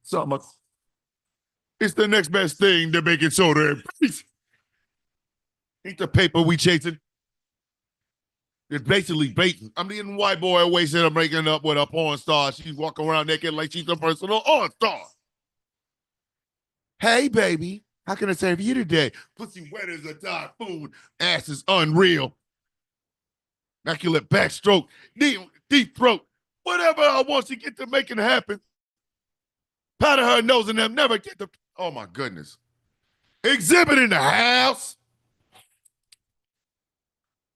Summer. It's the next best thing to baking soda and peace. Ain't the paper we chasing. It's basically baiting. I'm the white boy wasting up breaking up with a porn star. She's walking around naked like she's a personal all-star. Hey, baby. How can I serve you today? Pussy wet as a typhoon. Ass is unreal. Immaculate backstroke. Deep throat. Whatever I want, she get to make it happen. Powder her nose and them never get the. Oh, my goodness. Exhibit in the house.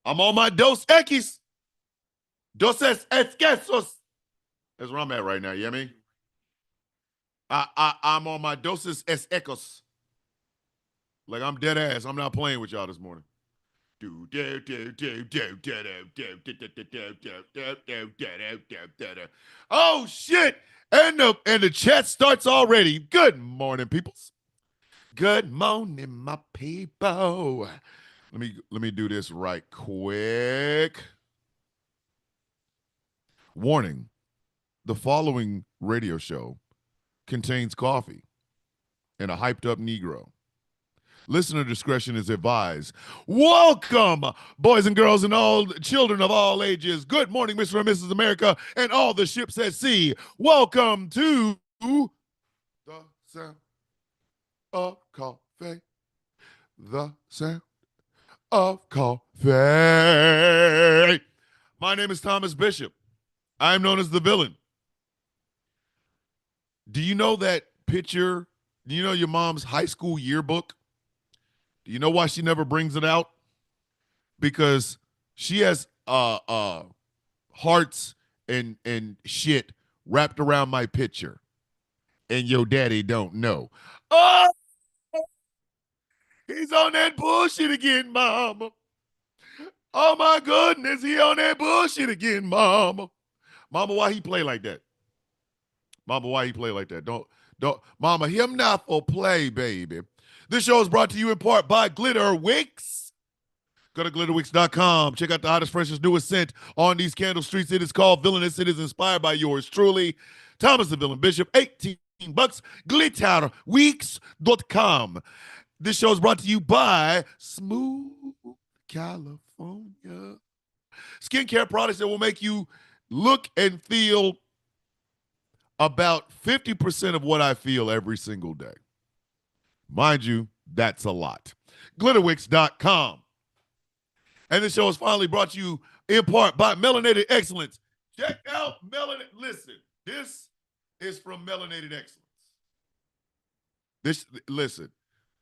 I'm on my Dos Equis. Dos Esquesos. That's where I'm at right now. You know what I mean? I'm on my Doses Esquesos. Like I'm dead ass. I'm not playing with y'all this morning. Oh shit! And the chat starts already. Good morning, peoples. Good morning, my people. Let me do this right quick. Warning: the following radio show contains coffee and a hyped up Negro. Listener discretion is advised. Welcome, boys and girls and all children of all ages. Good morning, Mr. and Mrs. America and all the ships at sea. Welcome to the sound of coffee. The sound of coffee. My name is Thomas Bishop. I am known as the villain. Do you know that picture? Do you know your mom's high school yearbook? Do you know why she never brings it out? Because she has hearts and shit wrapped around my picture. And your daddy don't know. Oh, he's on that bullshit again, mama. Oh my goodness, he on that bullshit again, mama. Mama, why he play like that? Mama, why he play like that? Don't, mama, him not for play, baby. This show is brought to you in part by Glitter Wicks. Go to glitterwicks.com. Check out the hottest, freshest, newest scent on these candle streets. It is called Villainous. It is inspired by yours truly, Thomas the Villain Bishop. $18. Glitterweeks.com. This show is brought to you by Smooth California. Skincare products that will make you look and feel about 50% of what I feel every single day. Mind you, that's a lot. Glitterwicks.com. And this show is finally brought to you in part by Melanated Excellence. Check out Melanated. Listen, this is from Melanated Excellence. Listen,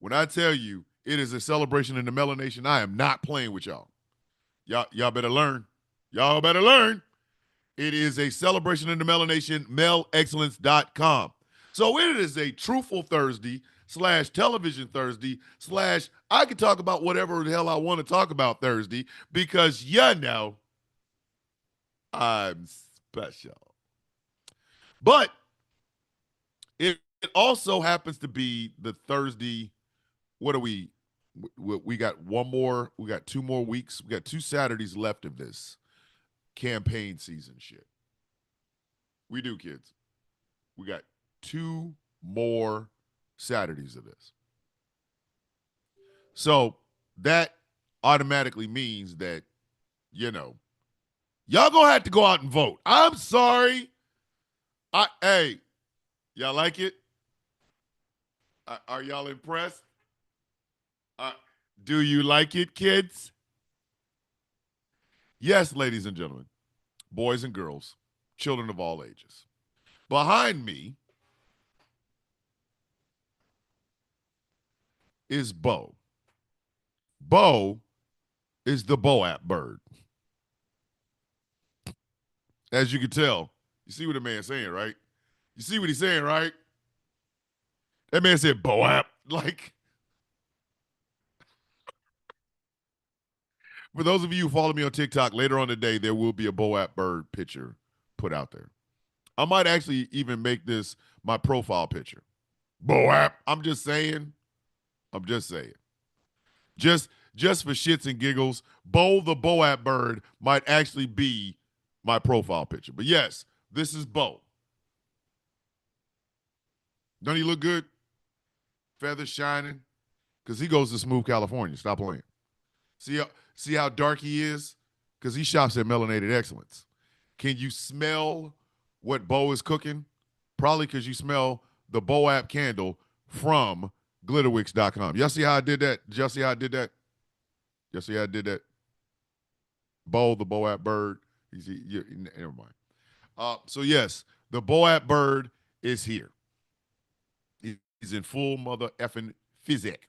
when I tell you it is a celebration in the melanation, I am not playing with y'all. Y'all better learn. Y'all better learn. It is a celebration in the melanation, melexcellence.com. So it is a truthful Thursday / television Thursday / I can talk about whatever the hell I want to talk about Thursday because you know I'm special. But it also happens to be the Thursday. What are we? We got one more. We got 2 more weeks. We got 2 Saturdays left of this campaign season shit. We do, kids. We got 2 more Saturdays of this. So that automatically means that, you know, y'all gonna have to go out and vote. I'm sorry. Hey, y'all like it? Are y'all impressed? Do you like it, kids? Yes, ladies and gentlemen, boys and girls, children of all ages. Behind me is Bo. Bo is the Boap bird. As you can tell, you see what the man's saying, right? You see what he's saying, right? That man said Boap. Like, for those of you who follow me on TikTok, later on today, there will be a Boap bird picture put out there. I might actually even make this my profile picture. Boap. I'm just saying. just for shits and giggles, Bo the Boat bird might actually be my profile picture. But yes, this is Bo. Don't he look good? Feathers shining. Because he goes to Smooth, California. Stop playing. See how dark he is? Because he shops at Melanated Excellence. Can you smell what Bo is cooking? Probably because you smell the Bo app candle from glitterwix.com. Y'all see how I did that? Did y'all see how I did that? Y'all see how I did that? Bo, the Bo app bird. Never mind. So yes, the Bo app bird is here. He's in full mother effing physic.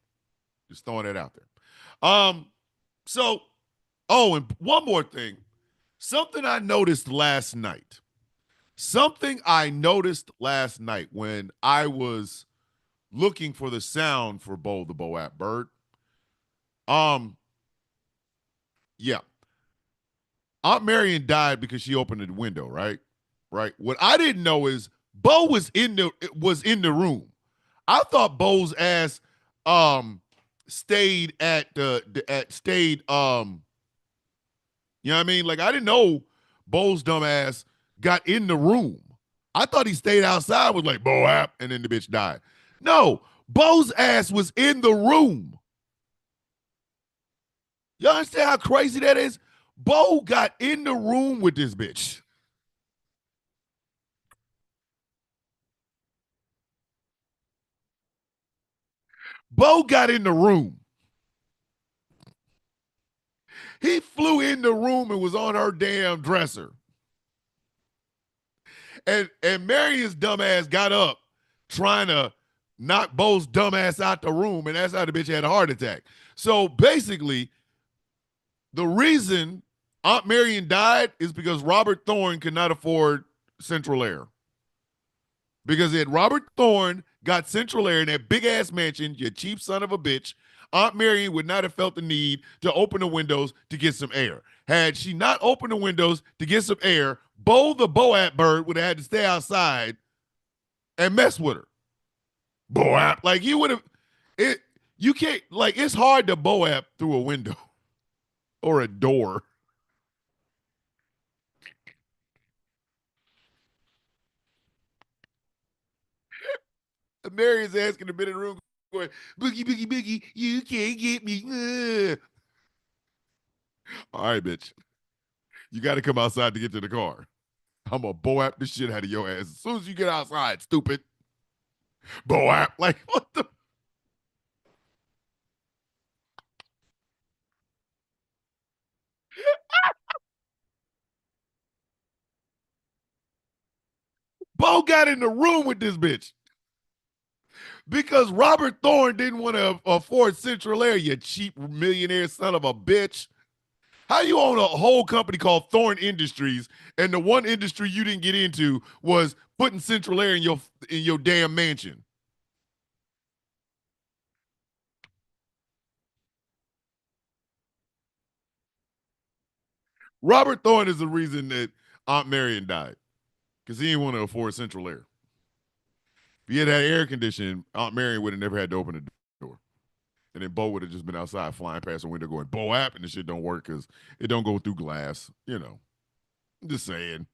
Just throwing that out there. So, and one more thing. Something I noticed last night. Something I noticed last night when I was looking for the sound for Bo the Bo app bird. Yeah. Aunt Marion died because she opened the window, right? Right. What I didn't know is Bo was in the room. I thought Bo's ass stayed at the at stayed you know what I mean? Like I didn't know Bo's dumb ass got in the room. I thought he stayed outside with like Bo app and then the bitch died. No, Bo's ass was in the room. You understand how crazy that is? Bo got in the room with this bitch. Bo got in the room. He flew in the room and was on her damn dresser. And Marion's dumbass got up trying to knock Bo's dumbass out the room, and that's how the bitch had a heart attack. So basically, the reason Aunt Marion died is because Robert Thorne could not afford Central Air. Because if Robert Thorne got Central Air in that big ass mansion, you cheap son of a bitch, Aunt Marion would not have felt the need to open the windows to get some air. Had she not opened the windows to get some air, Bo the Boat bird would have had to stay outside and mess with her. Boat, like you would have it. You can't like it's hard to Boat through a window or a door. Marion's asking to be in the room going, Boogie, Boogie, Boogie, you can't get me. All right, bitch. You got to come outside to get to the car. I'm going to Boap the shit out of your ass as soon as you get outside, stupid. Boap. Like, what the? Bo got in the room with this bitch because Robert Thorne didn't want to afford Central Air, you cheap millionaire son of a bitch. How you own a whole company called Thorne Industries, and the one industry you didn't get into was putting Central Air in your damn mansion? Robert Thorne is the reason that Aunt Marion died because he didn't want to afford Central Air. If he had had air conditioning, Aunt Marion would have never had to open the door. And then Bo would have just been outside flying past the window going, Bo app, and the shit don't work because it don't go through glass. You know, I'm just saying.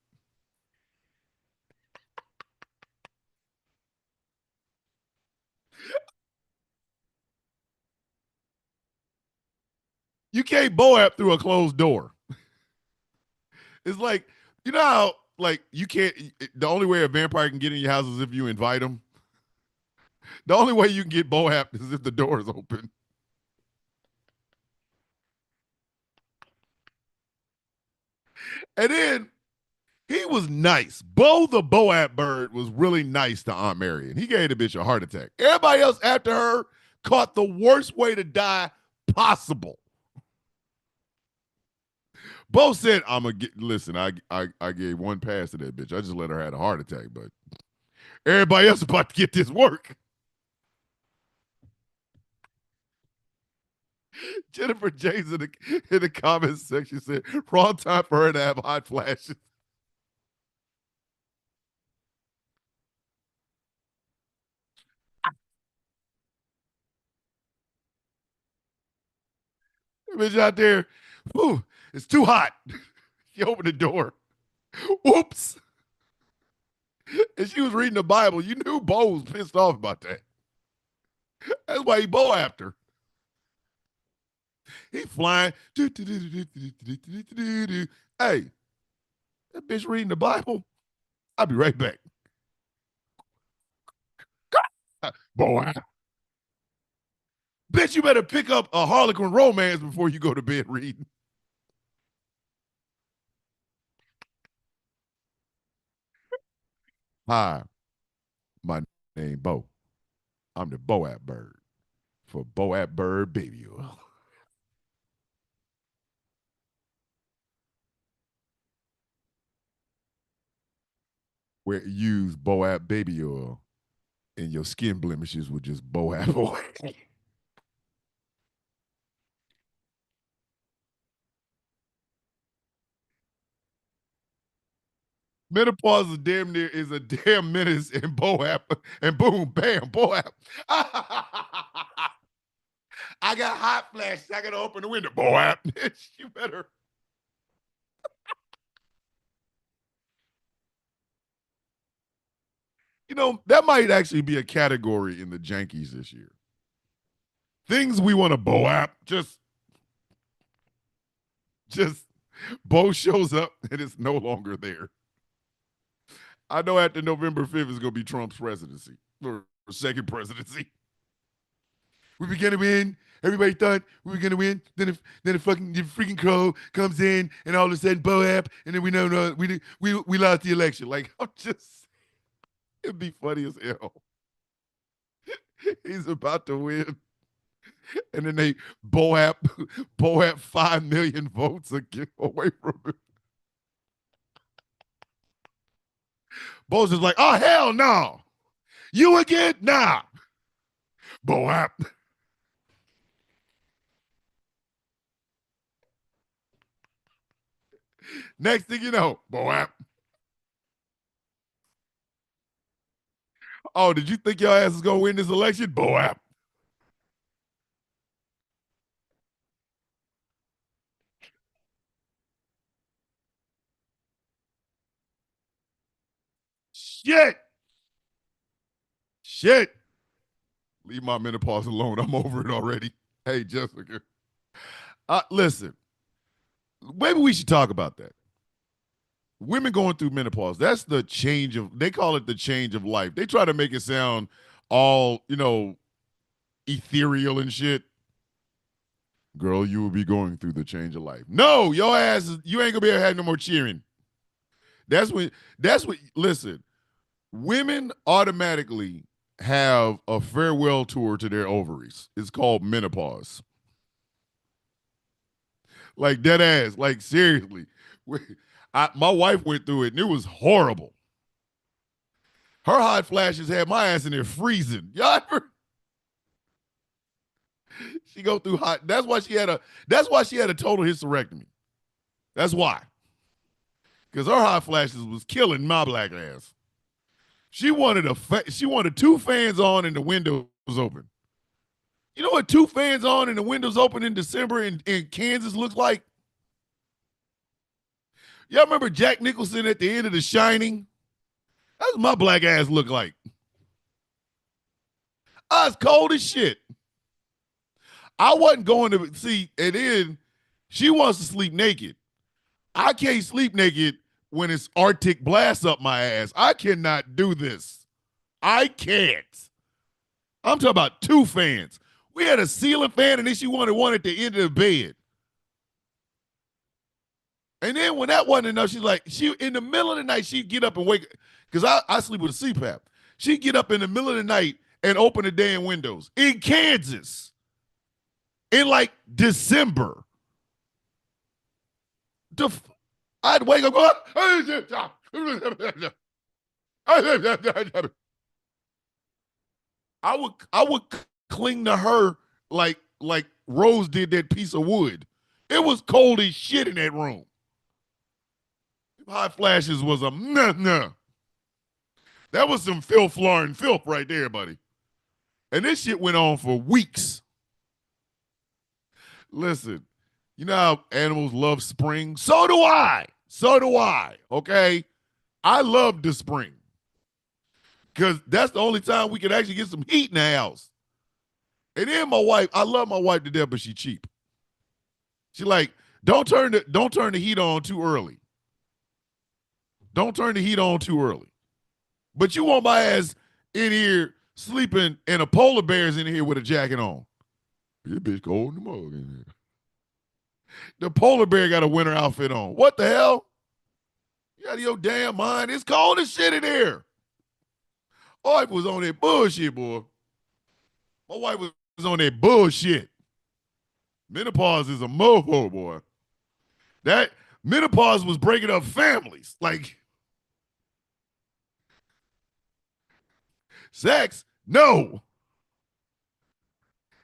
You can't Bo app through a closed door. It's like, you know how, like, you can't, the only way a vampire can get in your house is if you invite him. The only way you can get Bo app is if the door is open. And then he was nice. Bo the Boat bird was really nice to Aunt Marion. He gave the bitch a heart attack. Everybody else after her caught the worst way to die possible. Bo said, "I'm gonna get." Listen, I gave one pass to that bitch. I just let her have a heart attack, but everybody else about to get this work. Jennifer James in the comments section said, "Wrong time for her to have hot flashes." Bitch out there, whew, it's too hot. She opened the door. Whoops. And she was reading the Bible. You knew Bo was pissed off about that. That's why he Bo after. He flying. Hey, that bitch reading the Bible. I'll be right back. Boy. Bitch, you better pick up a Harlequin romance before you go to bed reading. Hi, my name Bo. I'm the Boap bird for Boap Bird Baby Oil. Where you use Boap Baby Oil and your skin blemishes will just Boap away. Menopause is damn near is a damn menace in Boap, and boom, bam, Boap. I got hot flashes. I gotta open the window. Boap. You better. You know, that might actually be a category in the Jankies this year. Things we want to Boap. Just Bo shows up and it's no longer there. I know after November 5th is gonna be Trump's presidency or second presidency. We begin to win. Everybody thought we were gonna win. Then the freaking crow comes in, and all of a sudden Boap, and then we know no, we lost the election. Like I'm just, it'd be funny as hell. He's about to win, and then they Boap 5 million votes away from him. Bo's is like, oh hell no, you again? Nah, Boap. Next thing you know, Boap. Oh, did you think your ass is gonna win this election? Boap. Shit. Shit. Leave my menopause alone. I'm over it already. Hey, Jessica. Listen, maybe we should talk about that. Women going through menopause, that's the change of, they call it the change of life. They try to make it sound all, ethereal and shit. Girl, you will be going through the change of life. No, your ass is, you ain't gonna be able to have no more cheering. Listen, women automatically have a farewell tour to their ovaries. It's called menopause. Like dead ass. Like seriously. My wife went through it and it was horrible. Her hot flashes had my ass in there freezing. Y'all ever? She go through hot. That's why she had a total hysterectomy. That's why. Because her hot flashes was killing my black ass. She wanted two fans on and the windows open. You know what two fans on and the windows open in December in Kansas looks like? Y'all remember Jack Nicholson at the end of The Shining? That's what my black ass look like. I was cold as shit. I wasn't going to see, and then she wants to sleep naked. I can't sleep naked when it's Arctic blast up my ass. I cannot do this. I can't. I'm talking about two fans. We had a ceiling fan, and then she wanted one at the end of the bed. And then when that wasn't enough, she in the middle of the night, she'd get up and wake, because I sleep with a CPAP. She'd get up in the middle of the night and open the damn windows in Kansas in like December. I'd wake up, I would cling to her like Rose did that piece of wood. It was cold as shit in that room. Hot flashes was a nah. That was some filth, Lauren filth right there, buddy. And this shit went on for weeks. Listen, You know how animals love spring? So do I. So do I. Okay. I love the spring because that's the only time we can actually get some heat in the house. And then my wife, I love my wife to death, but she cheap. She like, don't turn the heat on too early. Don't turn the heat on too early. But you want my ass in here sleeping and a polar bear's in here with a jacket on. This bitch cold in the mug in here. The polar bear got a winter outfit on. What the hell? You out of your damn mind. It's cold as shit in here. My wife was on that bullshit, boy. My wife was on that bullshit. Menopause is a mofo, boy. That menopause was breaking up families. Like, sex? No.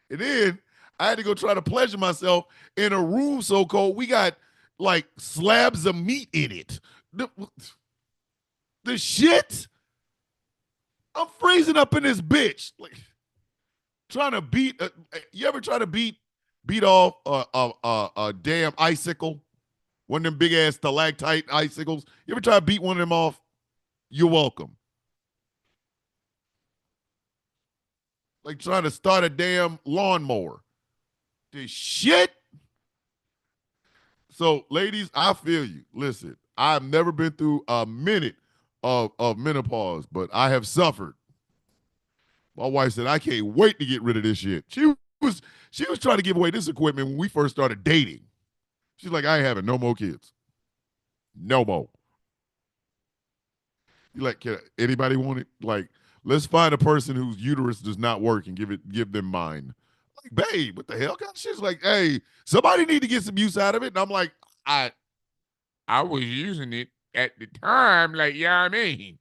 And then I had to go try to pleasure myself in a room so cold. We got like slabs of meat in it. The shit? I'm freezing up in this bitch. Like, trying to beat. You ever try to beat off a damn icicle? One of them big ass stalactite icicles. You ever try to beat one of them off? You're welcome. Like trying to start a damn lawnmower. This shit. So, ladies, I feel you. Listen, I've never been through a minute of menopause, but I have suffered. My wife said, I can't wait to get rid of this shit. Was she was trying to give away this equipment when we first started dating. She's like, I ain't having no more kids. No more. You like, can anybody want it? Like, let's find a person whose uterus does not work and give them mine. Like, babe, what the hell kind of shit? She's like, hey, somebody need to get some use out of it. And I'm like, I was using it at the time, like, yeah, I mean.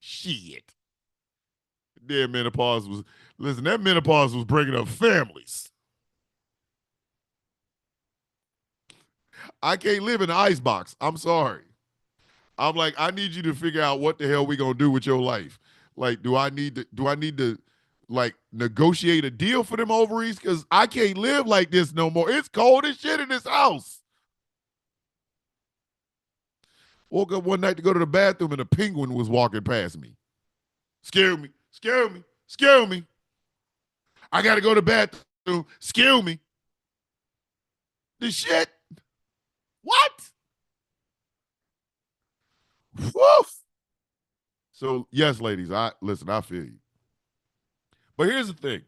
Shit. Damn menopause was, listen, that menopause was breaking up families. I can't live in an icebox. I'm sorry. I'm like, I need you to figure out what the hell we gonna do with your life. Like, do I need to like negotiate a deal for them ovaries? Because I can't live like this no more. It's cold as shit in this house. Woke up one night to go to the bathroom and a penguin was walking past me. Scared me. Scared me. Scared me. I gotta go to the bathroom. Scare me. The shit. What? Woof. So yes, ladies, I feel you. But here's the thing.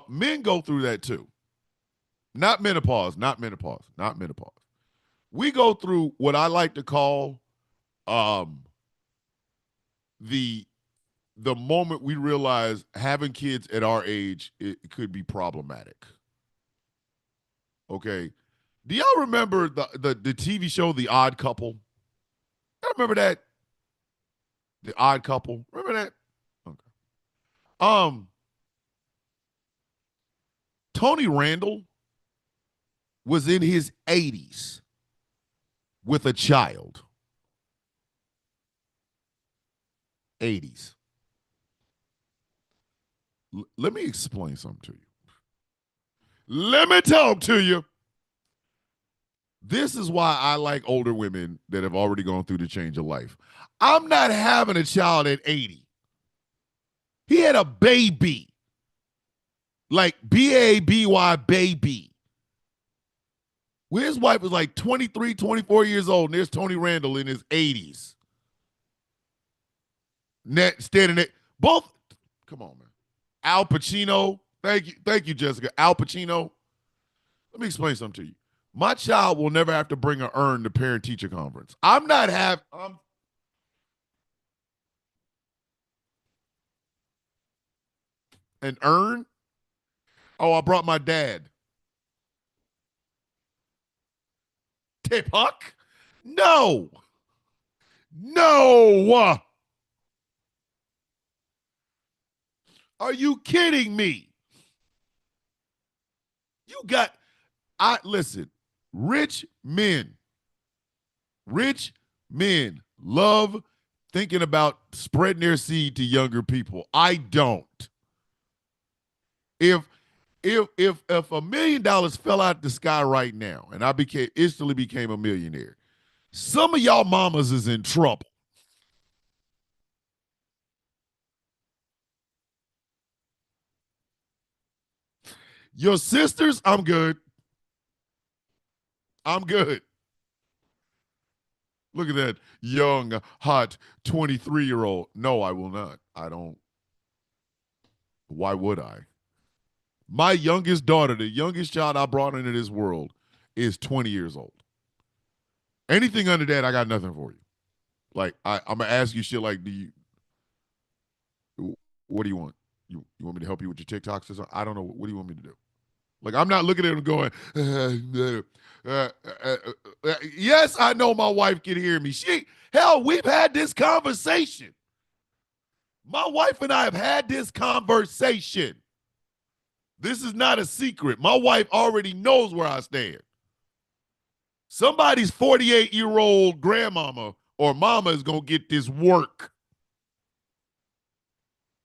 Men go through that too. Not menopause, not menopause, not menopause. We go through what I like to call the moment we realize having kids at our age, it could be problematic. Okay. Do y'all remember the TV show The Odd Couple? I remember that. The Odd Couple. Remember that? Okay. Tony Randall was in his 80s with a child. 80s. Let me explain something to you. Let me talk to you. This is why I like older women that have already gone through the change of life. I'm not having a child at 80. He had a baby. Like B-A-B-Y, baby. Well, his wife was like 23, 24 years old, and there's Tony Randall in his 80s. Standing there. Both, come on, man. Al Pacino. Thank you, Jessica. Al Pacino. Let me explain something to you. My child will never have to bring an urn to parent-teacher conference. I'm not having. An urn? Oh, I brought my dad. Tip Huck? No. No. Are you kidding me? You got, listen, rich men love thinking about spreading their seed to younger people. I don't. If If $1 million fell out the sky right now and I instantly became a millionaire, some of y'all mamas is in trouble. Your sisters, I'm good. I'm good. Look at that young, hot 23-year-old. No, I will not. I don't. Why would I? My youngest daughter, the youngest child I brought into this world, is 20 years old. Anything under that, I got nothing for you. Like, I'm going to ask you shit like, what do you want? You want me to help you with your TikToks or something? I don't know. What do you want me to do? Like, I'm not looking at him going, yes, I know my wife can hear me. Hell, we've had this conversation. My wife and I have had this conversation. This is not a secret. My wife already knows where I stand. Somebody's 48-year-old grandmama or mama is going to get this work.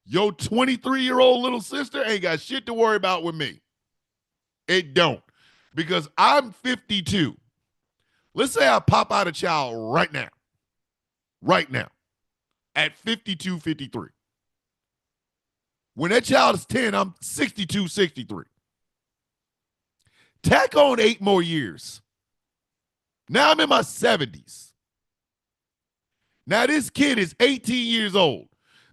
Your 23-year-old little sister ain't got shit to worry about with me. It don't. Because I'm 52. Let's say I pop out a child right now. Right now. At 52, 53. When that child is 10, I'm 62, 63. Tack on 8 more years. Now I'm in my 70s. Now this kid is 18 years old.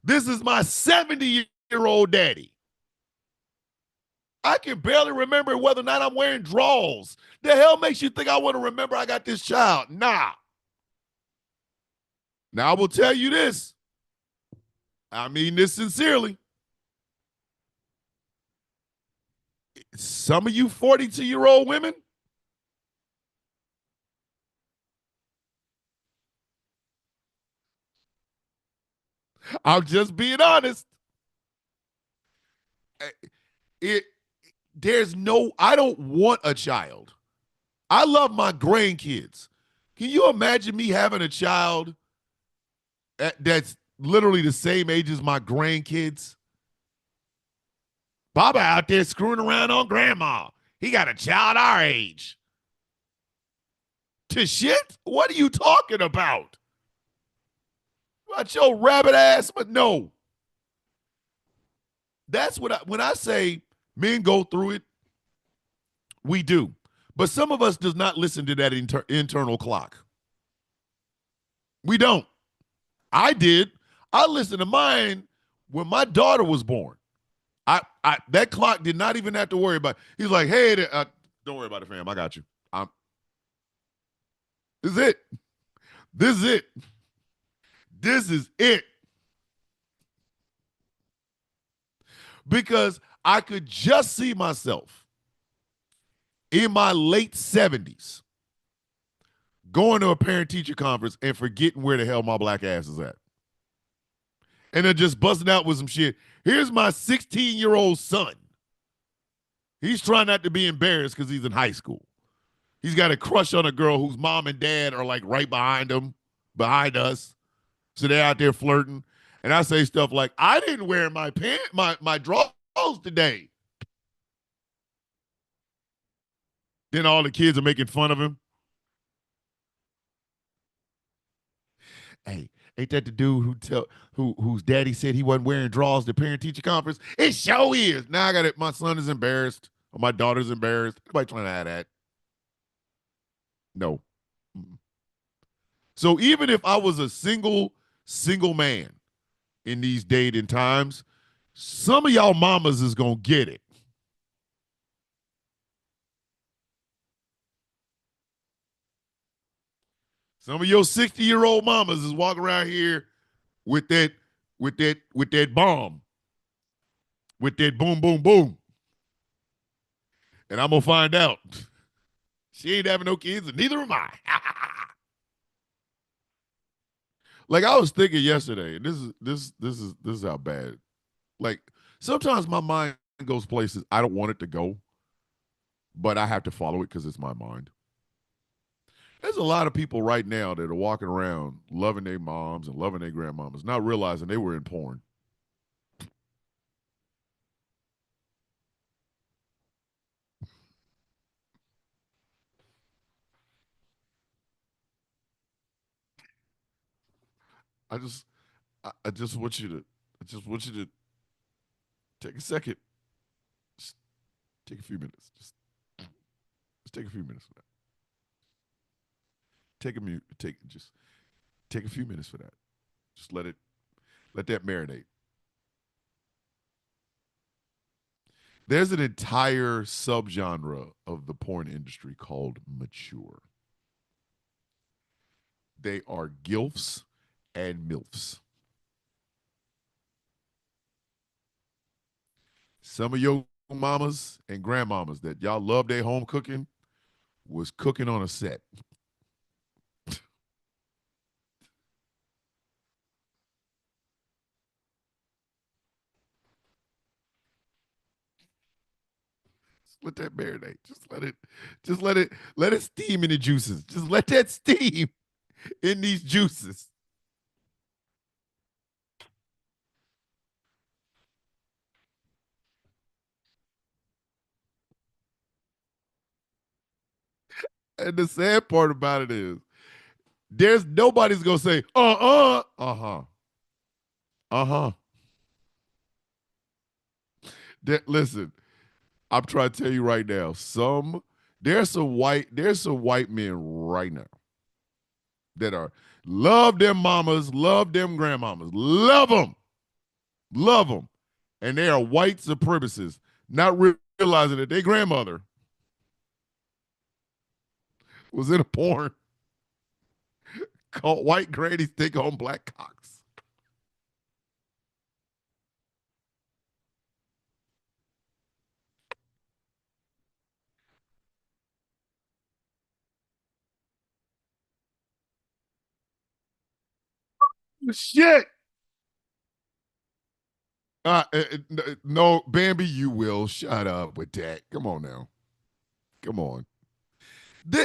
This is my 70-year-old daddy. I can barely remember whether or not I'm wearing drawers. The hell makes you think I want to remember I got this child? Nah. Now I will tell you this. I mean this sincerely. Some of you 42-year-old women, I'm just being honest. I don't want a child. I love my grandkids. Can you imagine me having a child that's literally the same age as my grandkids? Baba out there screwing around on grandma. He got a child our age. To shit? What are you talking about? About your rabbit ass? But no. That's when I say men go through it, we do. But some of us does not listen to that internal clock. We don't. I did. I listened to mine when my daughter was born. That clock did not even have to worry about. He's like, hey, don't worry about it, fam. I got you. This is it. This is it. This is it. Because I could just see myself in my late 70s going to a parent-teacher conference and forgetting where the hell my black ass is at. And then just busting out with some shit. Here's my 16-year-old son. He's trying not to be embarrassed because he's in high school. He's got a crush on a girl whose mom and dad are like right behind him, behind us. So they're out there flirting. And I say stuff like, I didn't wear my drawers today. Then all the kids are making fun of him. Hey, ain't that the dude whose daddy said he wasn't wearing drawers to parent-teacher conference? It sure is. Now I got it. My son is embarrassed. Or my daughter's embarrassed. Nobody trying to have that. No. So even if I was a single man in these dating times, some of y'all mamas is going to get it. Some of your 60-year-old mamas is walking around here with that bomb, with that boom, boom, boom. And I'm going to find out. She ain't having no kids, and neither am I. Like I was thinking yesterday, and this is how bad. Like sometimes my mind goes places I don't want it to go, but I have to follow it because it's my mind. There's a lot of people right now that are walking around loving their moms and loving their grandmamas, not realizing they were in porn. I just I just want you to take a second. Just take a few minutes. Just take a few minutes for that. Take a few minutes for that. Just let that marinate. There's an entire subgenre of the porn industry called mature. They are gilfs and milfs. Some of your mamas and grandmamas that y'all love their home cooking was cooking on a set. Let that marinate. Let it steam in the juices. Just let that steam in these juices. And the sad part about it is there's nobody's gonna say, uh-huh. Listen, I'm trying to tell you right now, there's some white men right now that are love them mamas, love them grandmamas, love them, and they are white supremacists, not realizing that their grandmother was in a porn called White Grannies Take Home Black Cocks. Shit. No, Bambi, you will shut up with that. Come on now. Come on.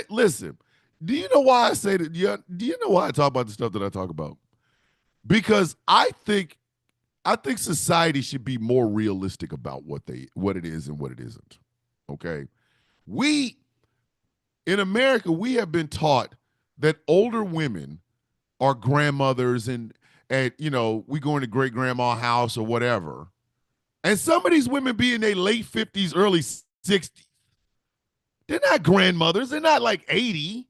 Listen, do you know why I say that? Do you know why I talk about the stuff that I talk about? Because I think society should be more realistic about what it is and what it isn't. Okay. We in America, we have been taught that older women are grandmothers and we go into great grandma house or whatever. And some of these women be in their late 50s, early 60s. They're not grandmothers. They're not like 80.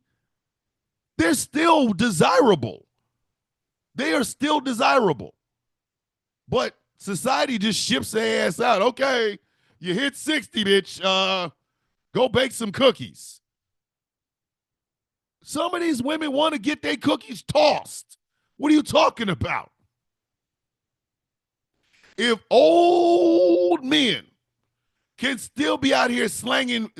They're still desirable. They are still desirable. But society just ships their ass out. Okay, you hit 60, bitch. Go bake some cookies. Some of these women want to get their cookies tossed. What are you talking about? If old men can still be out here slanging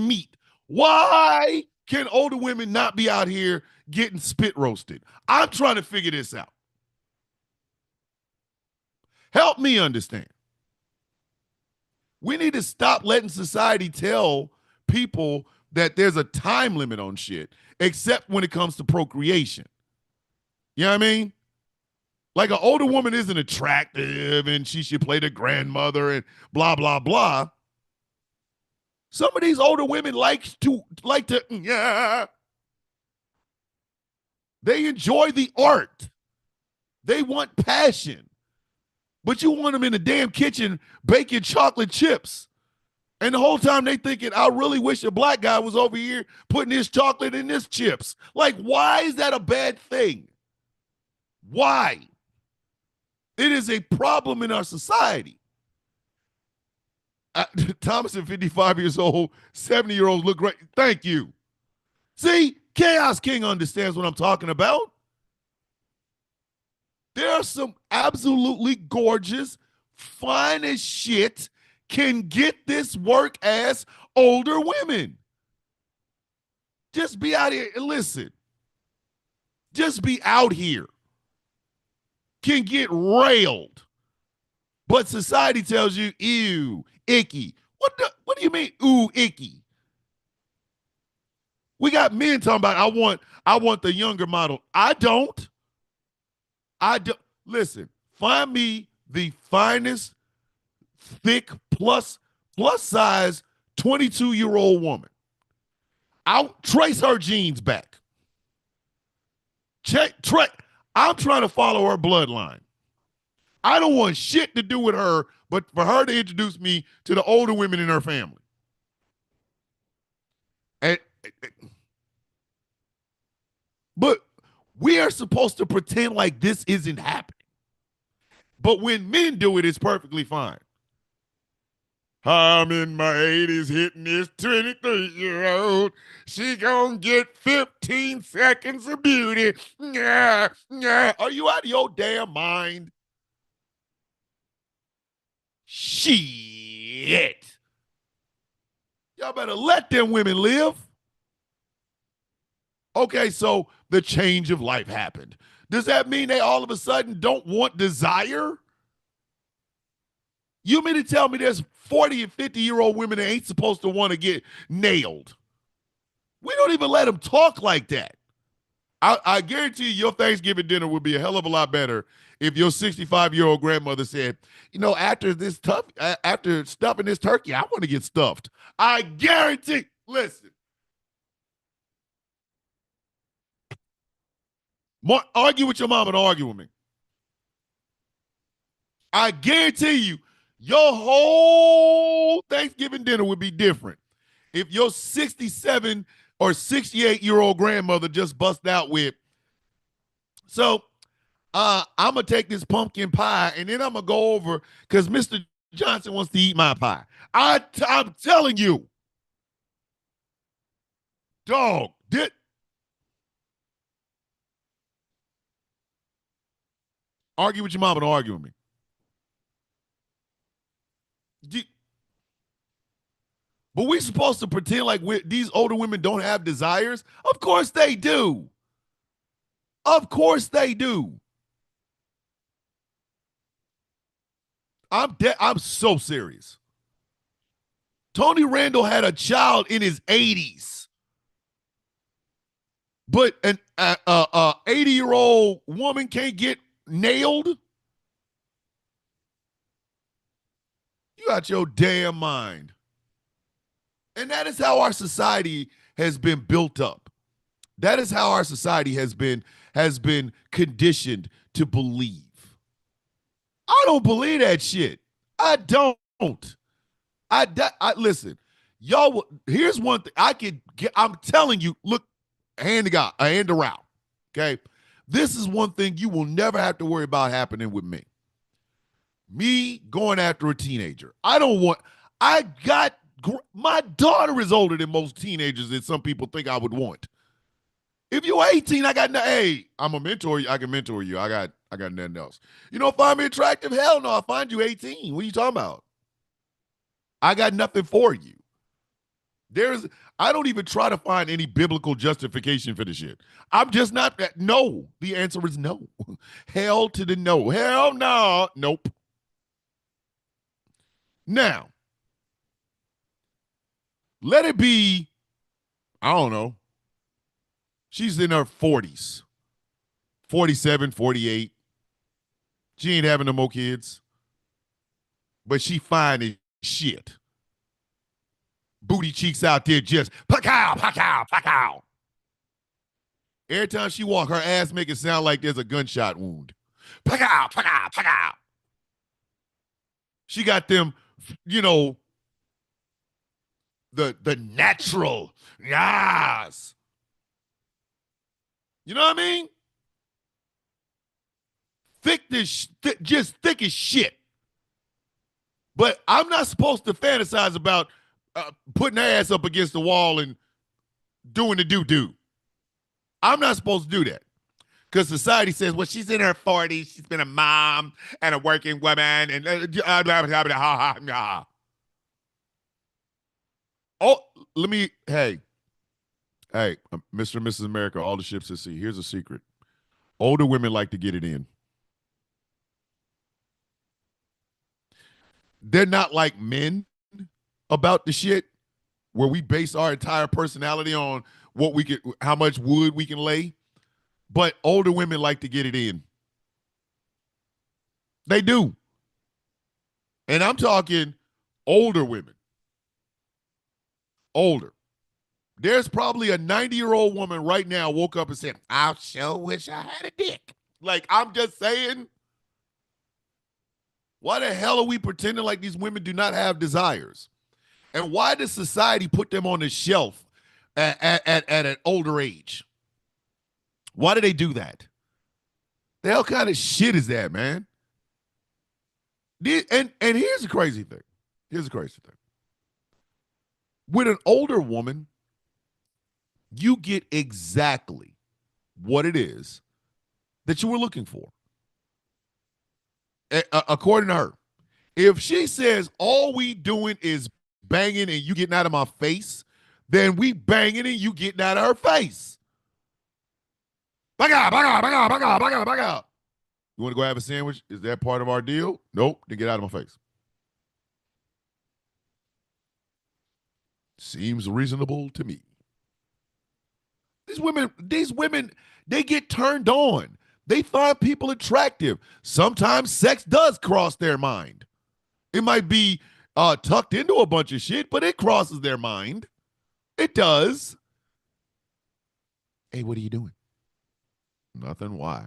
meat, why can older women not be out here getting spit roasted? I'm trying to figure this out. Help me understand. We need to stop letting society tell people that there's a time limit on shit, except when it comes to procreation. You know what I mean? Like an older woman isn't attractive and she should play the grandmother and blah, blah, blah. Some of these older women like to, yeah. They enjoy the art. They want passion. But you want them in the damn kitchen baking chocolate chips. And the whole time they thinking, I really wish a black guy was over here putting his chocolate in his chips. Like, why is that a bad thing? Why? It is a problem in our society. Thomas at 55 years old, 70-year-olds look great. Thank you. See, Chaos King understands what I'm talking about. There are some absolutely gorgeous, fine as shit, can get this work as older women. Just be out here and listen. Just be out here. Can get railed. But society tells you, ew, icky. What do you mean, ooh, icky? We got men talking about, I want the younger model. I don't. Listen, find me the finest, thick, plus size 22-year-old woman. I'll trace her jeans back. I'm trying to follow her bloodline. I don't want shit to do with her, but for her to introduce me to the older women in her family. And but we are supposed to pretend like this isn't happening. But when men do it, it's perfectly fine. I'm in my 80s hitting this 23-year-old. She gonna get 15 seconds of beauty. Yeah, yeah. Are you out of your damn mind? Shit. Y'all better let them women live. Okay, so the change of life happened. Does that mean they all of a sudden don't want desire? You mean to tell me there's 40 and 50-year-old women that ain't supposed to want to get nailed? We don't even let them talk like that. I guarantee you your Thanksgiving dinner would be a hell of a lot better if your 65-year-old grandmother said, after stuffing this turkey, I want to get stuffed. I guarantee, listen. Argue with your mom and argue with me. I guarantee you, your whole Thanksgiving dinner would be different if your 67 or 68-year-old grandmother just bust out with, so I'm going to take this pumpkin pie and then I'm going to go over because Mr. Johnson wants to eat my pie. I'm telling you, dog, argue with your mom and argue with me. But we supposed to pretend like these older women don't have desires? Of course they do. Of course they do. I'm so serious. Tony Randall had a child in his 80s. But an 80-year-old woman can't get nailed? You got your damn mind. And that is how our society has been built up. That is how our society has been conditioned to believe. I don't believe that shit. I don't. I listen. Y'all, here's one thing I can get. I'm telling you, look, hand to God, a hand around. Okay. This is one thing you will never have to worry about happening with me. Me going after a teenager. My daughter is older than most teenagers that some people think I would want. If you're 18, hey, I'm a mentor. I can mentor you. I got nothing else. You don't find me attractive? Hell no, I'll find you 18. What are you talking about? I got nothing for you. I don't even try to find any biblical justification for the shit. I'm just not that. No. The answer is no. Hell to the no. Hell no. Nope. Now, let it be, I don't know. She's in her 40s, 47, 48. She ain't having no more kids. But she fine as shit. Booty cheeks out there just pacow, pacow, pacow. Every time she walk, her ass make it sound like there's a gunshot wound. Pacow, pacow, pacow. She got them, the natural yes. You know what I mean? Just thick as shit. But I'm not supposed to fantasize about putting her ass up against the wall and doing the do-do. I'm not supposed to do that. Because society says, well, she's in her 40s. She's been a mom and a working woman. And blah, blah, blah, blah. Oh, hey, Mr. and Mrs. America, all the ships at sea. Here's a secret. Older women like to get it in. They're not like men about the shit where we base our entire personality on how much wood we can lay. But older women like to get it in. They do. And I'm talking older women. Older. There's probably a 90-year-old woman right now woke up and said, I sure wish I had a dick. Like, I'm just saying, why the hell are we pretending like these women do not have desires? And why does society put them on the shelf at an older age? Why do they do that? The hell kind of shit is that, man? And here's the crazy thing. Here's the crazy thing. With an older woman, you get exactly what it is that you were looking for. According to her, if she says all we doing is banging and you getting out of my face, then we banging and you getting out of her face. Bang out, bang out, bang out, bang out, bang out, bang out. You want to go have a sandwich? Is that part of our deal? Nope. Then get out of my face. Seems reasonable to me. These women, they get turned on. They find people attractive. Sometimes sex does cross their mind. It might be tucked into a bunch of shit, but it crosses their mind. It does. Hey, what are you doing? Nothing. Why?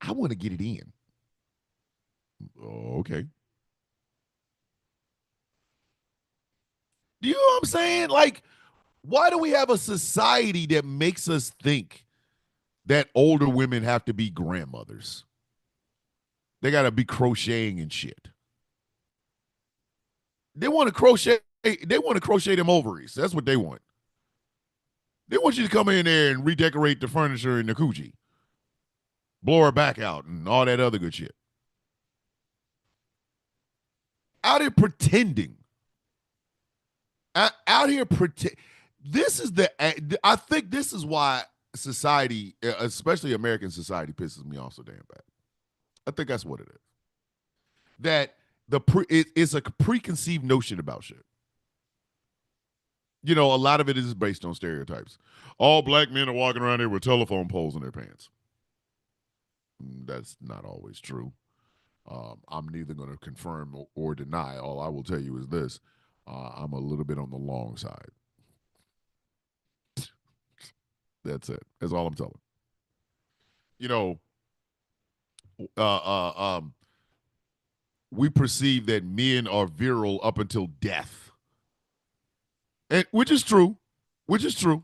I want to get it in. Oh, okay. Do you know what I'm saying? Like, why do we have a society that makes us think that older women have to be grandmothers? They got to be crocheting and shit. They want to crochet. They want to crochet them ovaries. That's what they want. They want you to come in there and redecorate the furniture in the coochie, blow her back out, and all that other good shit. Out here pretending. Out here pretend. This is I think this is why society, especially American society, pisses me off so damn bad. I think that's what it is. That it's a preconceived notion about shit. You know, a lot of it is based on stereotypes. All black men are walking around here with telephone poles in their pants. That's not always true. I'm neither going to confirm or deny. All I will tell you is this. I'm a little bit on the long side. That's it. That's all I'm telling. You know, we perceive that men are virile up until death. And which is true. Which is true.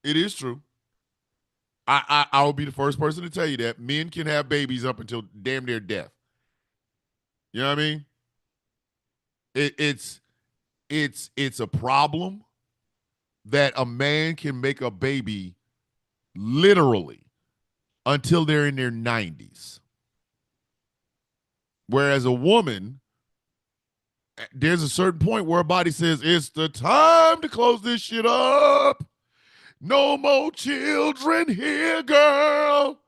It is true. I will be the first person to tell you that men can have babies up until damn near death. You know what I mean? It's a problem that a man can make a baby literally until they're in their 90s. Whereas a woman, there's a certain point where her body says, it's the time to close this shit up. No more children here, girl.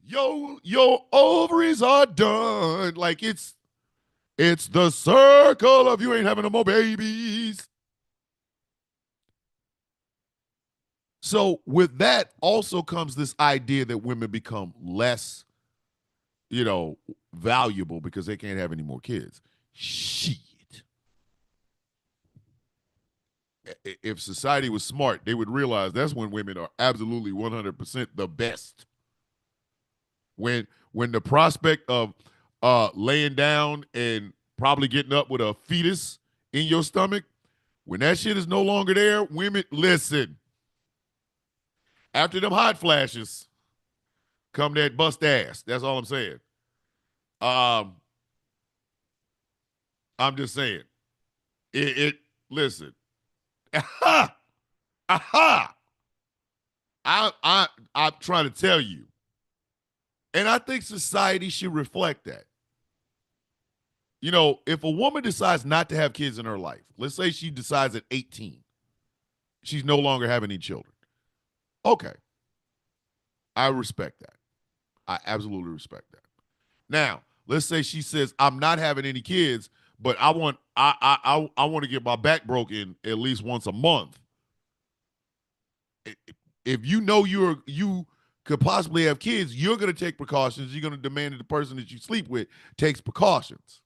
Your ovaries are done. Like it's the circle of you ain't having no more babies. So with that also comes this idea that women become less, valuable because they can't have any more kids. Shit. If society was smart, they would realize that's when women are absolutely 100% the best. When the prospect of laying down and probably getting up with a fetus in your stomach, when that shit is no longer there, women, listen. After them hot flashes, come that bust ass. That's all I'm saying. I'm just saying. Listen. Aha! Aha! I'm trying to tell you. And I think society should reflect that. You know, if a woman decides not to have kids in her life, let's say she decides at 18, she's no longer having any children. Okay. I respect that. I absolutely respect that. Now, let's say she says, I'm not having any kids, but I want to get my back broken at least once a month. If you know you could possibly have kids, you're going to take precautions. You're going to demand that the person that you sleep with takes precautions.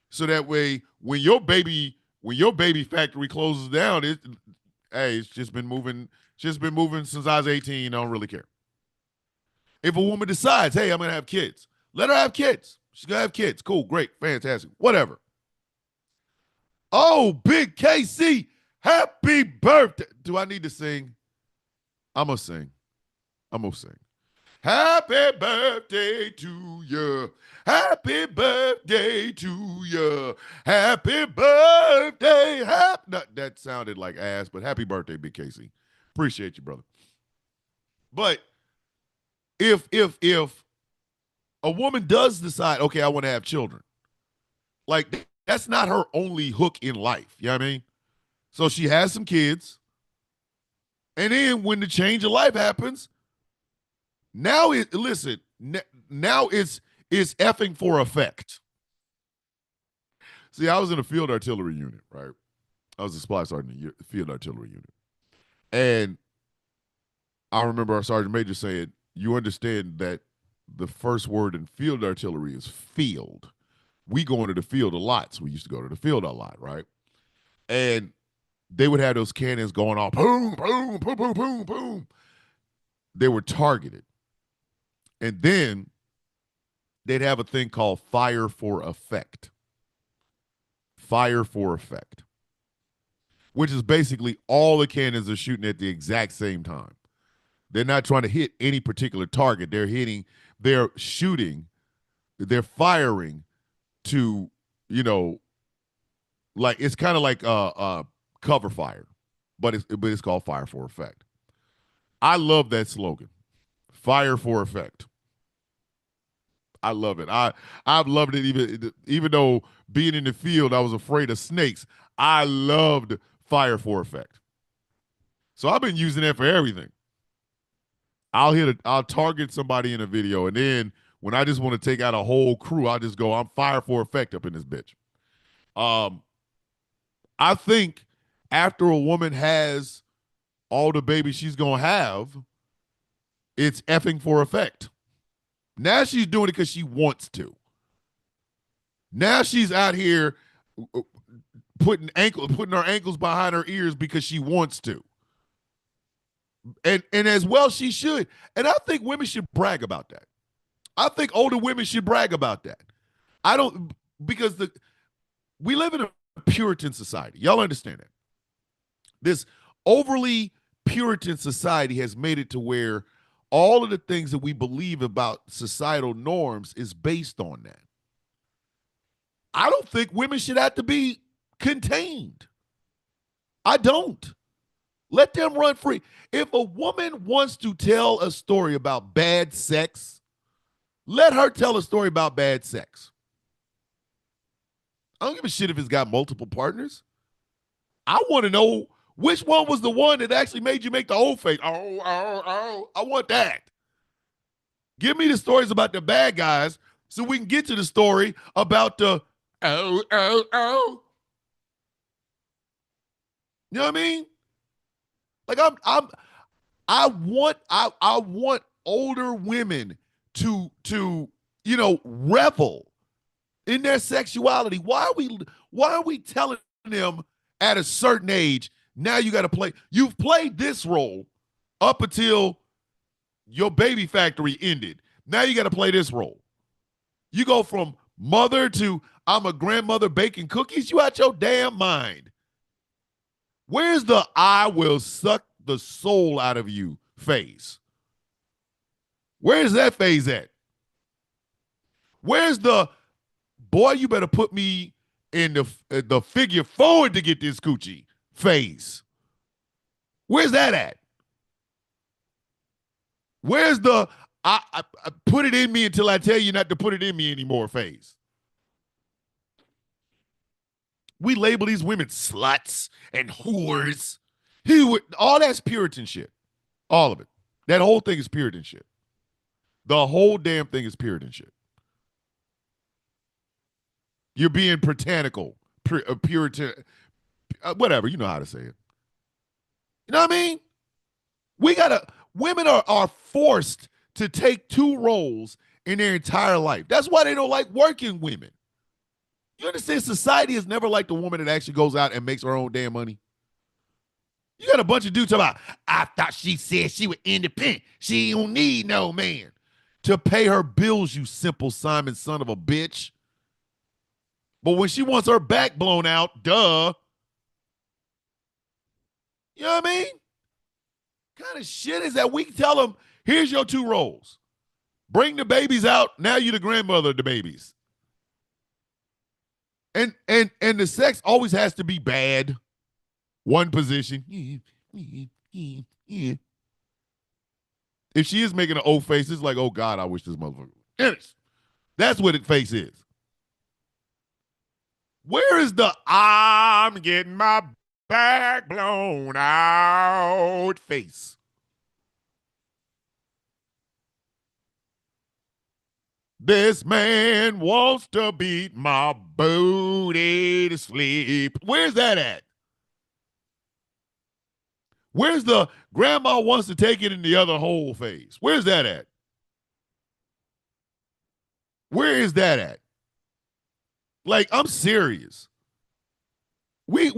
So that way, when your baby factory closes down, it's just been moving since I was 18. I don't really care. If a woman decides, hey, I'm going to have kids, let her have kids. She's going to have kids. Cool, great, fantastic, whatever. Oh, Big KC, happy birthday. Do I need to sing? I'm going to sing. I'm going to sing. Happy birthday to you. Happy birthday to you. Happy birthday. That sounded like ass, but happy birthday, Big Casey. Appreciate you, brother. But if a woman does decide, okay, I want to have children, like that's not her only hook in life. You know what I mean? So she has some kids. And then when the change of life happens, now it's effing for effect. See, I was in a field artillery unit, right? I was a supply sergeant in the field artillery unit. And I remember our sergeant major saying, you understand that the first word in field artillery is field. We go into the field a lot, so we used to go to the field a lot, right? And they would have those cannons going off, boom, boom, boom, boom, boom, boom. They were targeted. And then they'd have a thing called fire for effect. Fire for effect. Which is basically all the cannons are shooting at the exact same time. They're not trying to hit any particular target. They're shooting, they're firing to, like it's kind of like cover fire, but it's called fire for effect. I love that slogan. Fire for effect. I love it. I've loved it even though being in the field I was afraid of snakes. I loved fire for effect. So I've been using that for everything. I'll target somebody in a video, and then when I just want to take out a whole crew, I'll just go, I'm fire for effect up in this bitch. I think after a woman has all the babies she's gonna have, it's effing for effect. Now she's doing it because she wants to. Now she's out here putting her ankles behind her ears because she wants to. And as well she should. And I think women should brag about that. I think older women should brag about that. Because we live in a Puritan society. Y'all understand that? This overly Puritan society has made it to where all of the things that we believe about societal norms is based on that. I don't think women should have to be contained. I don't. Let them run free. If a woman wants to tell a story about bad sex, let her tell a story about bad sex. I don't give a shit if it's got multiple partners. I want to know which one was the one that actually made you make the whole face. Oh. I want that. Give me the stories about the bad guys so we can get to the story about the oh. You know what I mean? Like I want older women to revel in their sexuality. Why are we telling them at a certain age, now you got to play? You've played this role up until your baby factory ended. Now you got to play this role. You go from mother to I'm a grandmother baking cookies. You out your damn mind. Where's the I will suck the soul out of you phase? Where's that phase at? Where's the boy, you better put me in the figure forward to get this coochie phase? Where's that at? Where's the I put it in me until I tell you not to put it in me anymore phase? We label these women sluts and whores. All that's Puritan shit. All of it. That whole thing is Puritan shit. The whole damn thing is Puritan shit. You're being puritanical, Puritan, whatever. You know how to say it. You know what I mean? Women are forced to take two roles in their entire life. That's why they don't like working women. You understand? Society has never liked a woman that actually goes out and makes her own damn money. You got a bunch of dudes talking about, I thought she said she was independent. She don't need no man. to pay her bills, you simple Simon son of a bitch. But when she wants her back blown out, duh. You know what I mean? What kind of shit is that? We tell them, here's your 2 roles. Bring the babies out. Now you're the grandmother of the babies. And the sex always has to be bad. One position. If she is making an old face, it's like, oh God, I wish this motherfucker. Yes. That's what it face is. Where is the I'm getting my back blown out face? This man wants to beat my booty to sleep. Where's that at? Where's the grandma wants to take it in the other whole phase? Where's that at? Where is that at? Like, I'm serious. I'm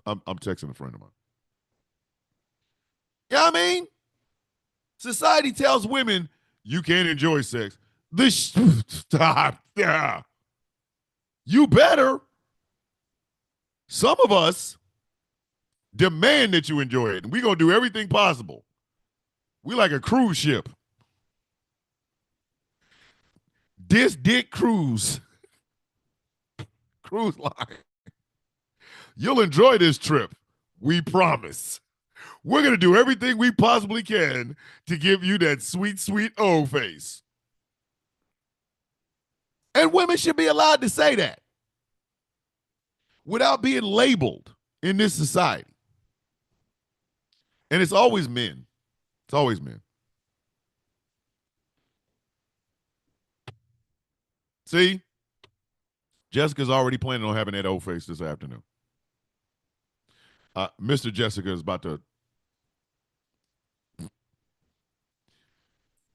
texting a friend of mine. You know what I mean? Society tells women you can't enjoy sex. Stop. Yeah. You better. Some of us demand that you enjoy it, and we're going to do everything possible. We like a cruise ship. This Dick Cruise line. You'll enjoy this trip. We promise. We're going to do everything we possibly can to give you that sweet, sweet O face. And women should be allowed to say that without being labeled in this society. And it's always men. It's always men. See? Jessica's already planning on having that O face this afternoon. Mr. Jessica is about to.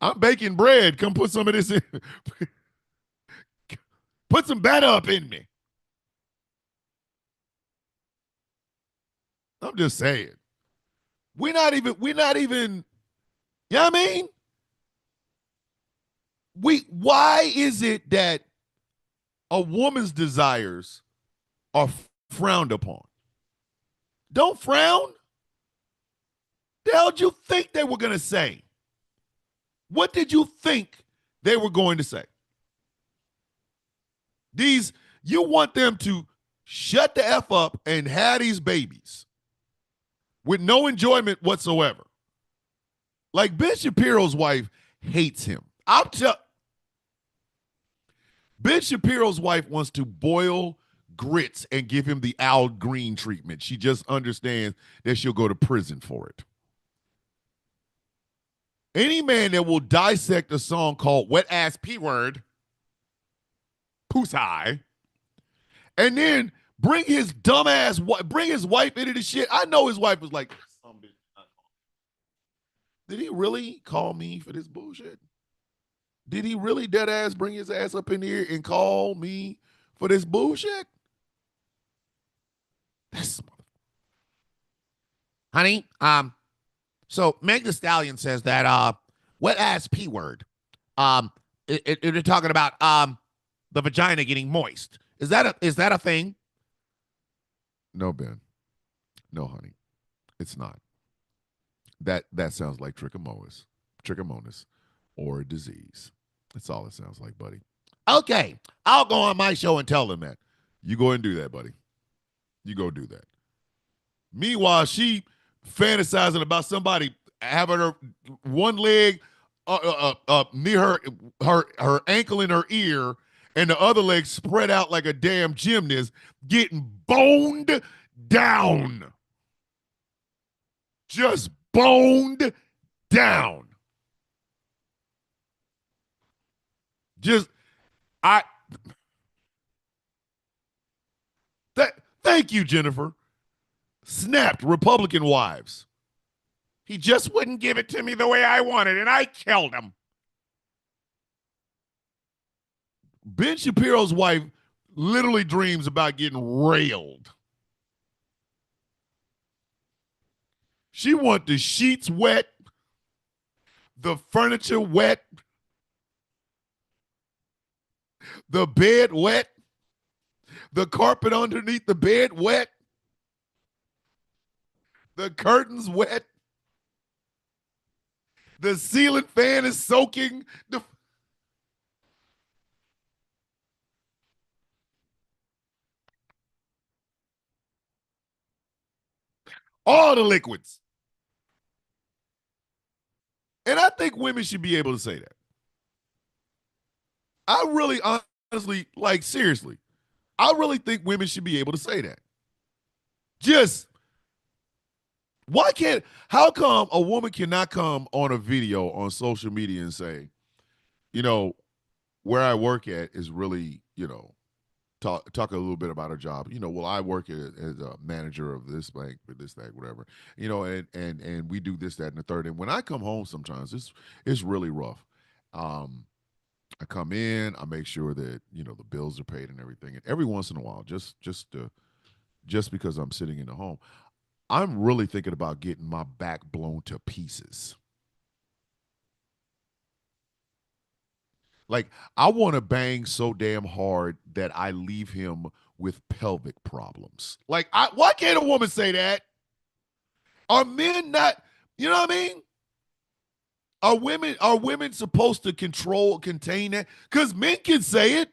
I'm baking bread. Come put some of this in. Put some batter up in me. I'm just saying. We're not even, you know what I mean? Why is it that a woman's desires are frowned upon? Don't frown. The hell did you think they were going to say? What did you think they were going to say? You want them to shut the F up and have these babies with no enjoyment whatsoever. Like Ben Shapiro's wife hates him. Ben Shapiro's wife wants to boil grits and give him the Al Green treatment. She just understands that she'll go to prison for it. Any man that will dissect a song called Wet Ass P Word, Pusai, and then bring his wife into the shit. I know his wife was like, did he really call me for this bullshit? Did he really dead ass bring his ass up in here and call me for this bullshit? That's honey, so Meg Thee Stallion says that wet ass P word. They're talking about the vagina getting moist. Is that a thing? No, Ben. No, honey. It's not. That sounds like trichomonas, or a disease. That's all it sounds like, buddy. Okay, I'll go on my show and tell them that. You go and do that, buddy. You go do that. Meanwhile, she fantasizing about somebody having her one leg near her ankle in her ear and the other leg spread out like a damn gymnast, getting boned down. Just boned down. Thank you, Jennifer. Snapped Republican wives. He just wouldn't give it to me the way I wanted, and I killed him. Ben Shapiro's wife literally dreams about getting railed. She wants the sheets wet the furniture wet, the bed wet, the carpet underneath the bed wet, the curtains wet, the ceiling fan is soaking. All the liquids. And I think women should be able to say that. I really honestly, like, seriously, I really think women should be able to say that. Just, how come a woman cannot come on a video on social media and say, you know, where I work at is really, talk a little bit about her job. Well, I work as a manager of this bank, or this, that, whatever. And we do this, that, and the third. And when I come home, sometimes it's really rough. I come in, I make sure that the bills are paid and everything. And every once in a while, just because I'm sitting in the home, I'm really thinking about getting my back blown to pieces. Like, I want to bang so damn hard that I leave him with pelvic problems. Like, why can't a woman say that? Are men not, you know what I mean? Are women supposed to contain that? Because men can say it.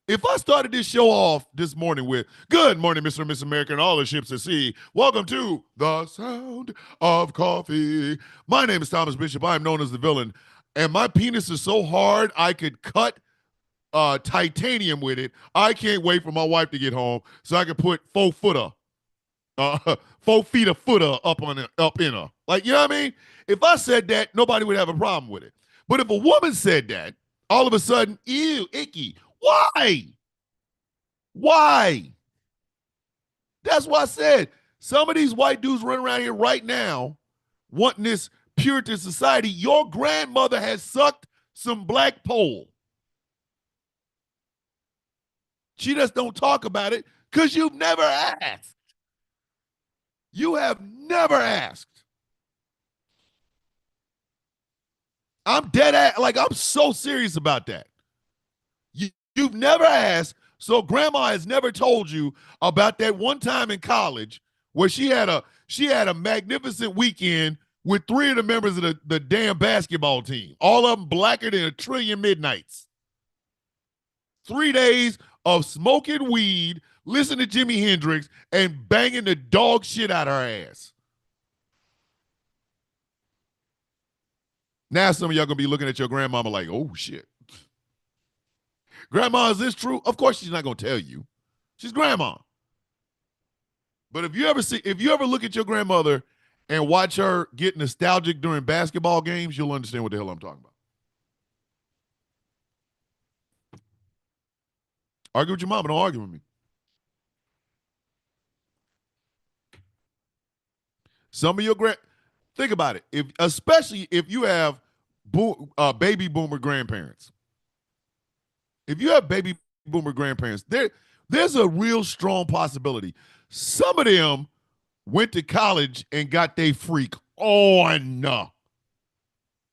If I started this show off this morning with "Good morning, Mr. and Miss America, and all the ships at sea. Welcome to the sound of coffee. My name is Thomas Bishop. I am known as the villain, and my penis is so hard I could cut titanium with it. I can't wait for my wife to get home so I can put 4 footer, 4 feet of footer up in her. Like, you know what I mean? If I said that, nobody would have a problem with it. But if a woman said that, all of a sudden, ew, icky. Why? Why? That's why I said some of these white dudes running around here right now wanting this Puritan society. Your grandmother has sucked some black pole. She just don't talk about it because you've never asked. You have never asked. I'm dead at, like, I'm so serious about that. You've never asked, so grandma has never told you about that one time in college where she had a magnificent weekend with 3 of the members of the damn basketball team. All of them blacker than a trillion midnights. 3 days of smoking weed, listening to Jimi Hendrix, and banging the dog shit out her ass. Now some of y'all gonna be looking at your grandmama like, oh shit. Grandma, is this true? Of course she's not gonna tell you. She's grandma. But if you ever look at your grandmother and watch her get nostalgic during basketball games, you'll understand what the hell I'm talking about. Argue with your mama, don't argue with me. Some of your think about it. Especially if you have baby boomer grandparents. If you have baby boomer grandparents, there's a real strong possibility. Some of them went to college and got their freak on.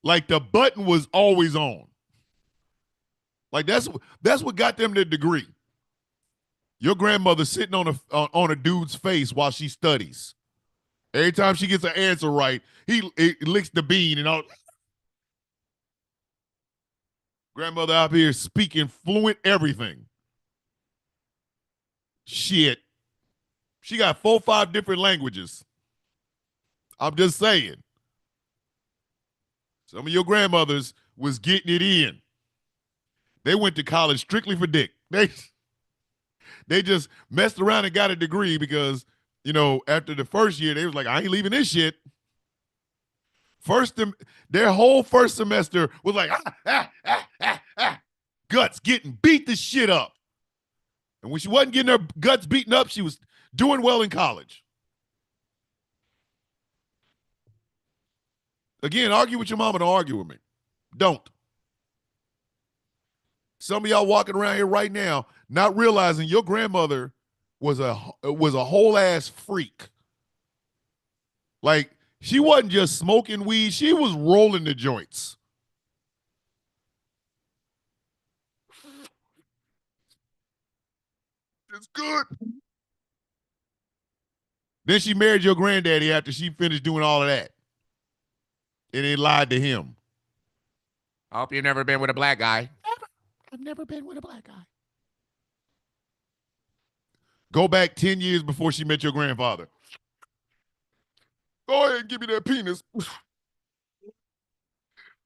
Like the button was always on. Like that's what got them their degree. Your grandmother sitting on a dude's face while she studies. Every time she gets an answer right, he licks the bean and all. Grandmother out here speaking fluent everything. Shit. She got 4 or 5 different languages. I'm just saying. Some of your grandmothers was getting it in. They went to college strictly for dick. They just messed around and got a degree because, after the first year, they was like, I ain't leaving this shit. Their whole first semester was like, guts getting beat the shit up. And when she wasn't getting her guts beaten up, she was doing well in college. Again, argue with your mama, don't argue with me. Don't. Some of y'all walking around here right now not realizing your grandmother was a whole ass freak. Like, She wasn't just smoking weed, she was rolling the joints. It's good. Then she married your granddaddy after she finished doing all of that. And they lied to him. I hope you've never been with a black guy. I've never been with a black guy. Go back 10 years before she met your grandfather. Go ahead and give me that penis.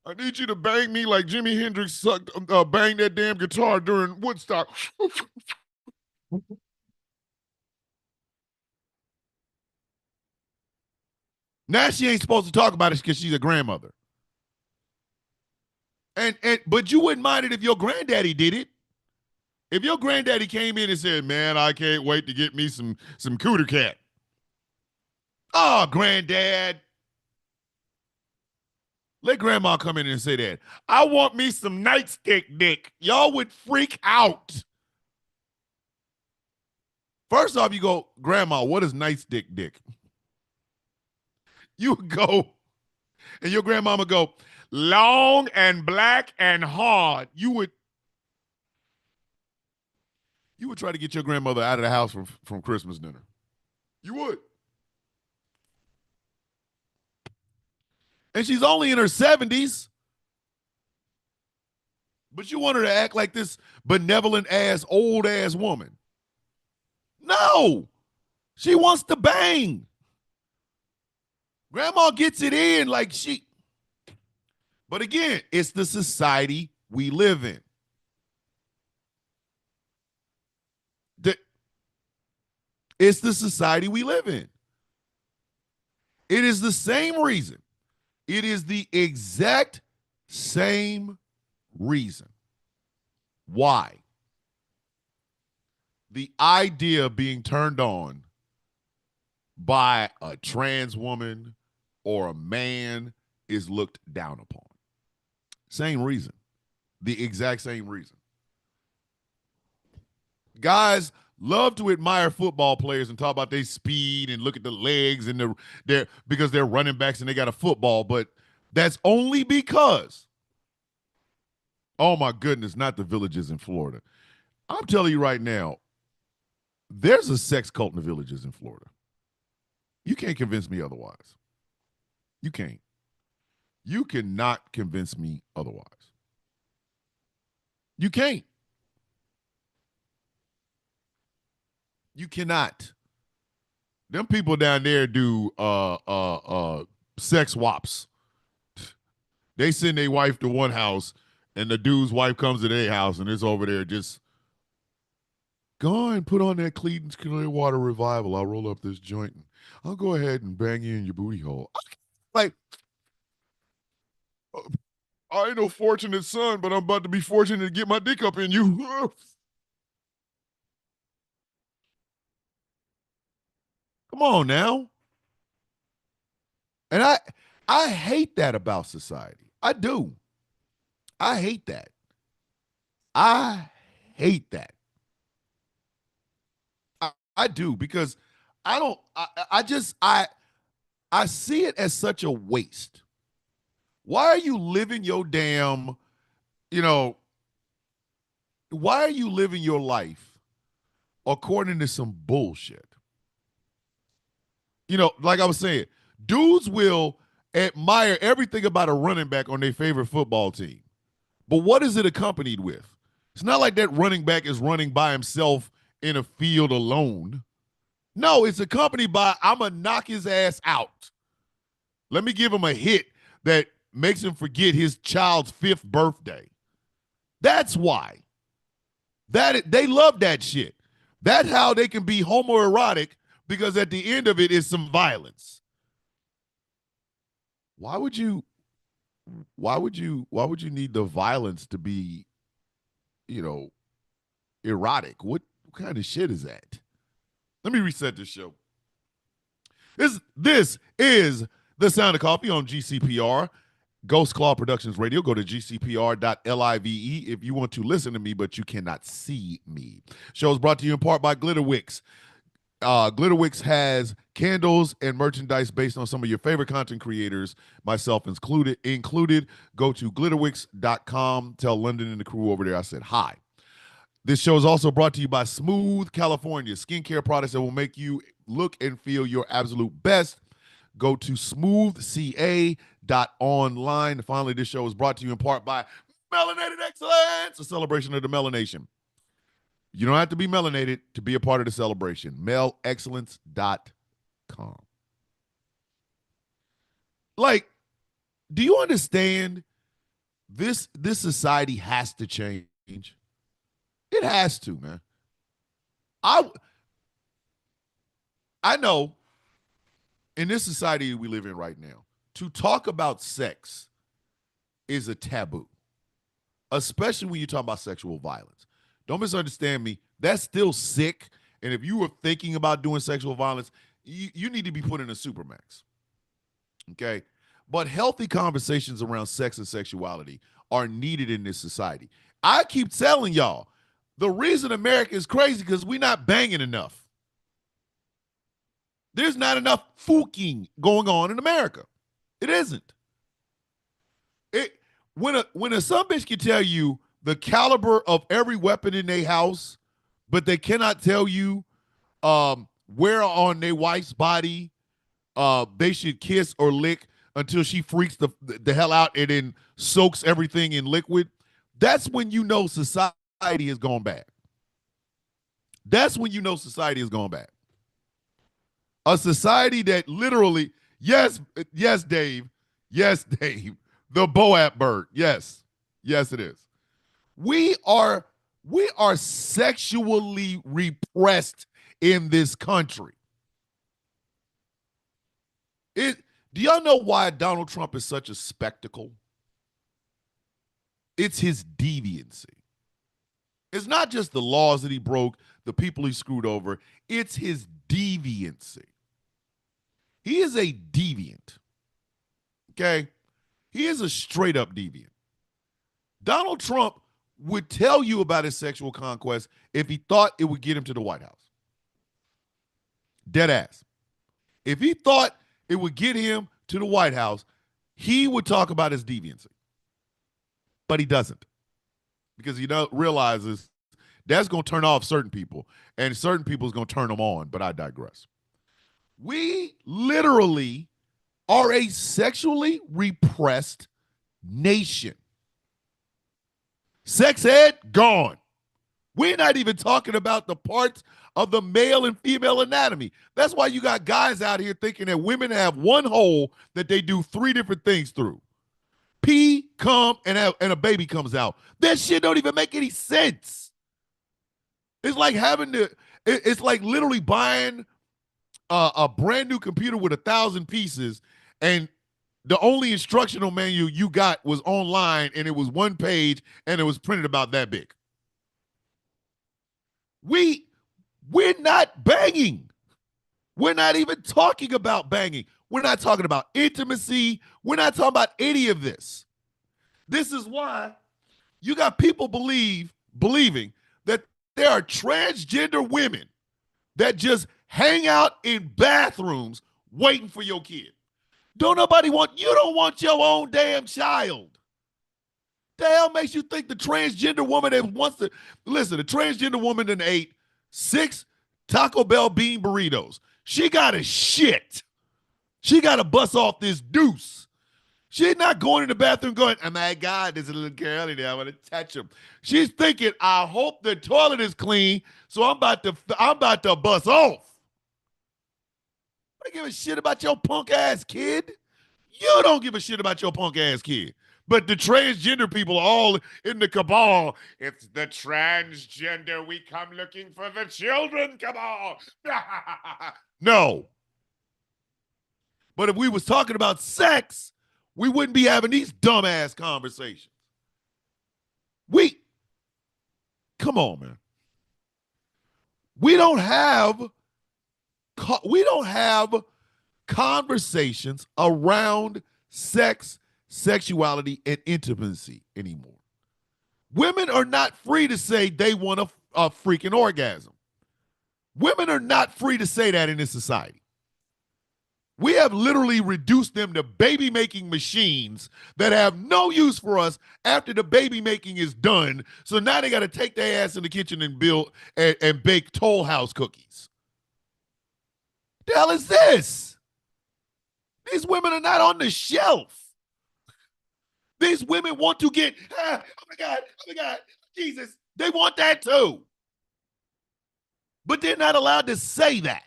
I need you to bang me like Jimi Hendrix banged that damn guitar during Woodstock. Now she ain't supposed to talk about it because she's a grandmother. But you wouldn't mind it if your granddaddy did it. If your granddaddy came in and said, "Man, I can't wait to get me some cooter cat." Oh, granddad. Let grandma come in and say that. I want me some nightstick dick. Y'all would freak out. First off, you go, Grandma, what is nightstick dick? You would go, and your grandmama go, long and black and hard. You would try to get your grandmother out of the house from Christmas dinner. You would. And she's only in her 70s. But you want her to act like this benevolent ass, old ass woman. No. She wants to bang. Grandma gets it in like she. But again, it's the society we live in. It's the society we live in. It is the same reason. It is the exact same reason why the idea of being turned on by a trans woman or a man is looked down upon. Same reason. The exact same reason. Guys love to admire football players and talk about their speed and look at the legs and their because they're running backs and they got a football, but that's only because, oh my goodness, not the villages in Florida. I'm telling you right now, there's a sex cult in the villages in Florida. You can't convince me otherwise. You can't. You cannot convince me otherwise. You can't. You cannot. Them people down there do sex swaps. They send their wife to one house, and the dude's wife comes to their house, and it's over there just go and put on that Creedence Clearwater Revival. I'll roll up this joint, and I'll go ahead and bang you in your booty hole. Like, I ain't no fortunate son, but I'm about to be fortunate to get my dick up in you. Come on now. And I hate that about society. I do. I hate that. I hate that. I do because I don't I see it as such a waste. Why are you living your damn, why are you living your life according to some bullshit? Like I was saying, dudes will admire everything about a running back on their favorite football team. But what is it accompanied with? It's not like that running back is running by himself in a field alone. No, it's accompanied by, I'm going to knock his ass out. Let me give him a hit that makes him forget his child's 5th birthday. That's why. They love that shit. That's how they can be homoerotic, because at the end of it is some violence. Why would you need the violence to be, erotic? What kind of shit is that? Let me reset this show. This is The Sound of Coffee on GCPR, Ghost Claw Productions Radio. Go to gcpr.live if you want to listen to me, but you cannot see me. Show is brought to you in part by Glitter Wicks. Glitterwix has candles and merchandise based on some of your favorite content creators, myself included. Go to glitterwix.com. Tell London and the crew over there I said hi. This show is also brought to you by Smooth California, skincare products that will make you look and feel your absolute best. Go to smoothca.online. And finally, this show is brought to you in part by Melanated Excellence, a celebration of the melanation. You don't have to be melanated to be a part of the celebration. melexcellence.com. Like, do you understand this society has to change? It has to, man. I know in this society we live in right now, to talk about sex is a taboo, especially when you talk about sexual violence. Don't misunderstand me. That's still sick. And if you were thinking about doing sexual violence, you need to be put in a supermax. Okay? But healthy conversations around sex and sexuality are needed in this society. I keep telling y'all, the reason America is crazy because we're not banging enough. There's not enough fucking going on in America. It isn't. When a son bitch can tell you the caliber of every weapon in their house, but they cannot tell you where on their wife's body they should kiss or lick until she freaks the hell out and then soaks everything in liquid, that's when you know society has gone bad. That's when you know society has gone bad. A society that literally, yes, Dave, the Boab bird, yes, it is. We are sexually repressed in this country. Do y'all know why Donald Trump is such a spectacle? It's his deviancy. It's not just the laws that he broke, the people he screwed over. It's his deviancy. He is a deviant. Okay? He is a straight up deviant. Donald Trump would tell you about his sexual conquest if he thought it would get him to the White House. Dead ass. If he thought it would get him to the White House, he would talk about his deviancy. But he doesn't. Because he realizes that's going to turn off certain people, and certain people is going to turn them on, but I digress. We literally are a sexually repressed nation. Sex ed, gone. We're not even talking about the parts of the male and female anatomy. That's why you got guys out here thinking that women have one hole that they do 3 different things through. Pee, cum, and a baby comes out. That shit don't even make any sense. It's like it's like literally buying a brand new computer with 1,000 pieces, and the only instructional manual you got was online, and it was 1 page, and it was printed about that big. We're not banging. We're not even talking about banging. We're not talking about intimacy. We're not talking about any of this. This is why you got people believing that there are transgender women that just hang out in bathrooms waiting for your kid. You don't want your own damn child. The hell makes you think the transgender woman that wants to, listen, the transgender woman that ate 6 Taco Bell bean burritos, she got to shit. She got to bust off this deuce. She's not going in the bathroom going, oh my God, there's a little girl in there, I want to touch him. She's thinking, I hope the toilet is clean, so I'm about to bust off. I don't give a shit about your punk ass kid. You don't give a shit about your punk ass kid. But the transgender people are all in the cabal. It's the transgender. We come looking for the children cabal. No. But if we was talking about sex, we wouldn't be having these dumbass conversations. Come on, man. We don't have conversations around sex, sexuality, and intimacy anymore. Women are not free to say they want a freaking orgasm. Women are not free to say that in this society. We have literally reduced them to baby making machines that have no use for us after the baby making is done. So now they got to take their ass in the kitchen and build and bake Toll House cookies. The hell is this? These women are not on the shelf. These women want to get, oh my God, Jesus. They want that too. But they're not allowed to say that.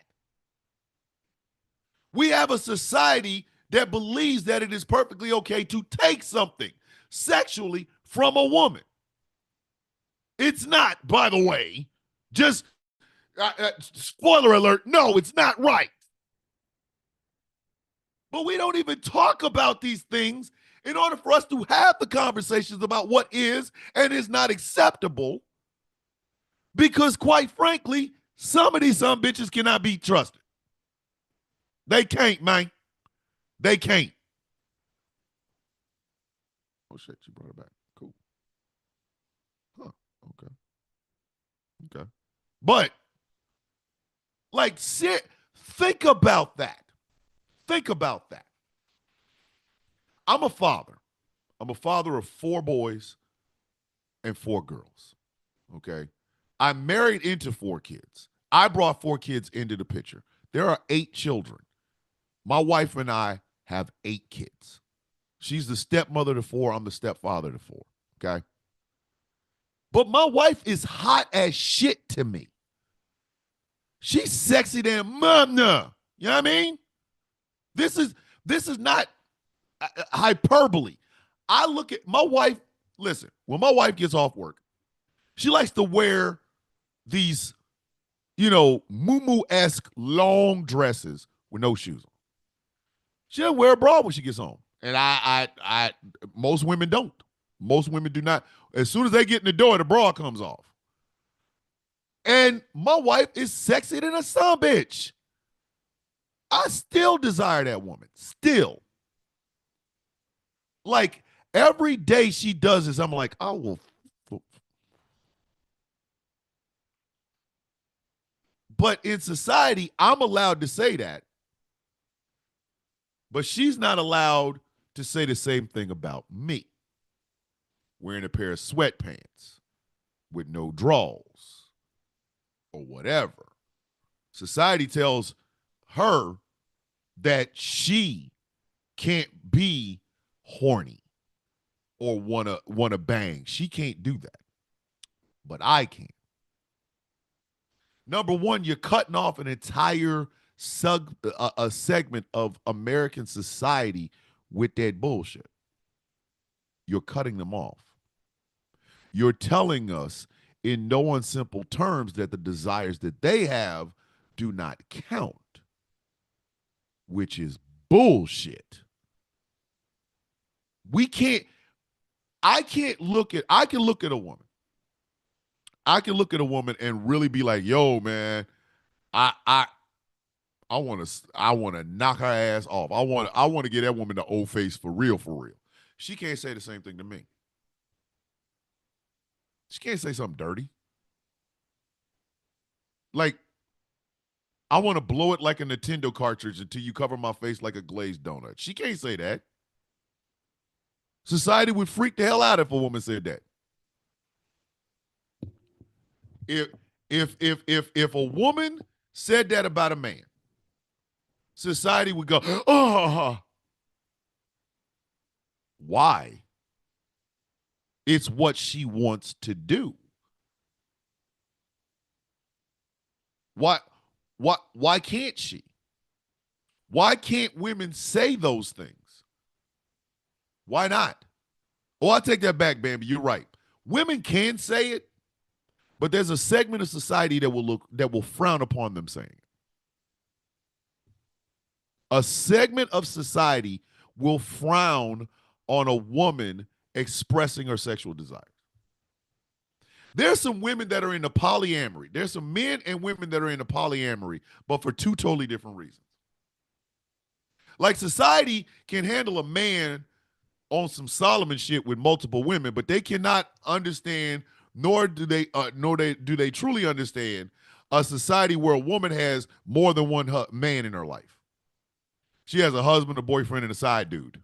We have a society that believes that it is perfectly okay to take something sexually from a woman. It's not, by the way. Just spoiler alert, no, it's not right. But we don't even talk about these things in order for us to have the conversations about what is and is not acceptable. Because quite frankly, some of these bitches cannot be trusted. They can't, man. They can't. Oh, shit, you brought it back. Cool. Huh, okay. Okay. But, like, think about that. Think about that. I'm a father. I'm a father of 4 boys and 4 girls. Okay. I'm married into 4 kids. I brought 4 kids into the picture. There are 8 children. My wife and I have 8 kids. She's the stepmother to 4. I'm the stepfather to 4. Okay. But my wife is hot as shit to me. She's sexy than mama. You know what I mean? This is not hyperbole. I look at my wife. Listen, when my wife gets off work, she likes to wear these, muumuu-esque long dresses with no shoes on. She doesn't wear a bra when she gets home. And I most women don't. Most women do not. As soon as they get in the door, the bra comes off. And my wife is sexy than a son bitch. I still desire that woman. Still. Like, every day she does this, I'm like, I will. But in society, I'm allowed to say that. But she's not allowed to say the same thing about me. Wearing a pair of sweatpants with no drawers or whatever. Society tells her that she can't be horny or wanna bang. She can't do that. But I can. Number one, you're cutting off an entire a segment of American society with that bullshit. You're cutting them off. You're telling us in no unsimple terms that the desires that they have do not count, which is bullshit. I can look at a woman. I can look at a woman and really be like, yo, man, I want to knock her ass off. I want to get that woman the old face for real, for real. She can't say the same thing to me. She can't say something dirty. Like, I want to blow it like a Nintendo cartridge until you cover my face like a glazed donut. She can't say that. Society would freak the hell out if a woman said that. If a woman said that about a man, society would go, oh. Why? It's what she wants to do. Why can't she? Why can't women say those things? Why not? Oh, I take that back, Bambi. You're right. Women can say it, but there's a segment of society that will frown upon them saying it. A segment of society will frown on a woman expressing her sexual desires. There's some women that are into polyamory. There's some men and women that are into polyamory, but for 2 totally different reasons. Like, society can handle a man on some Solomon shit with multiple women, but they cannot understand, nor do they truly understand a society where a woman has more than one man in her life. She has a husband, a boyfriend, and a side dude.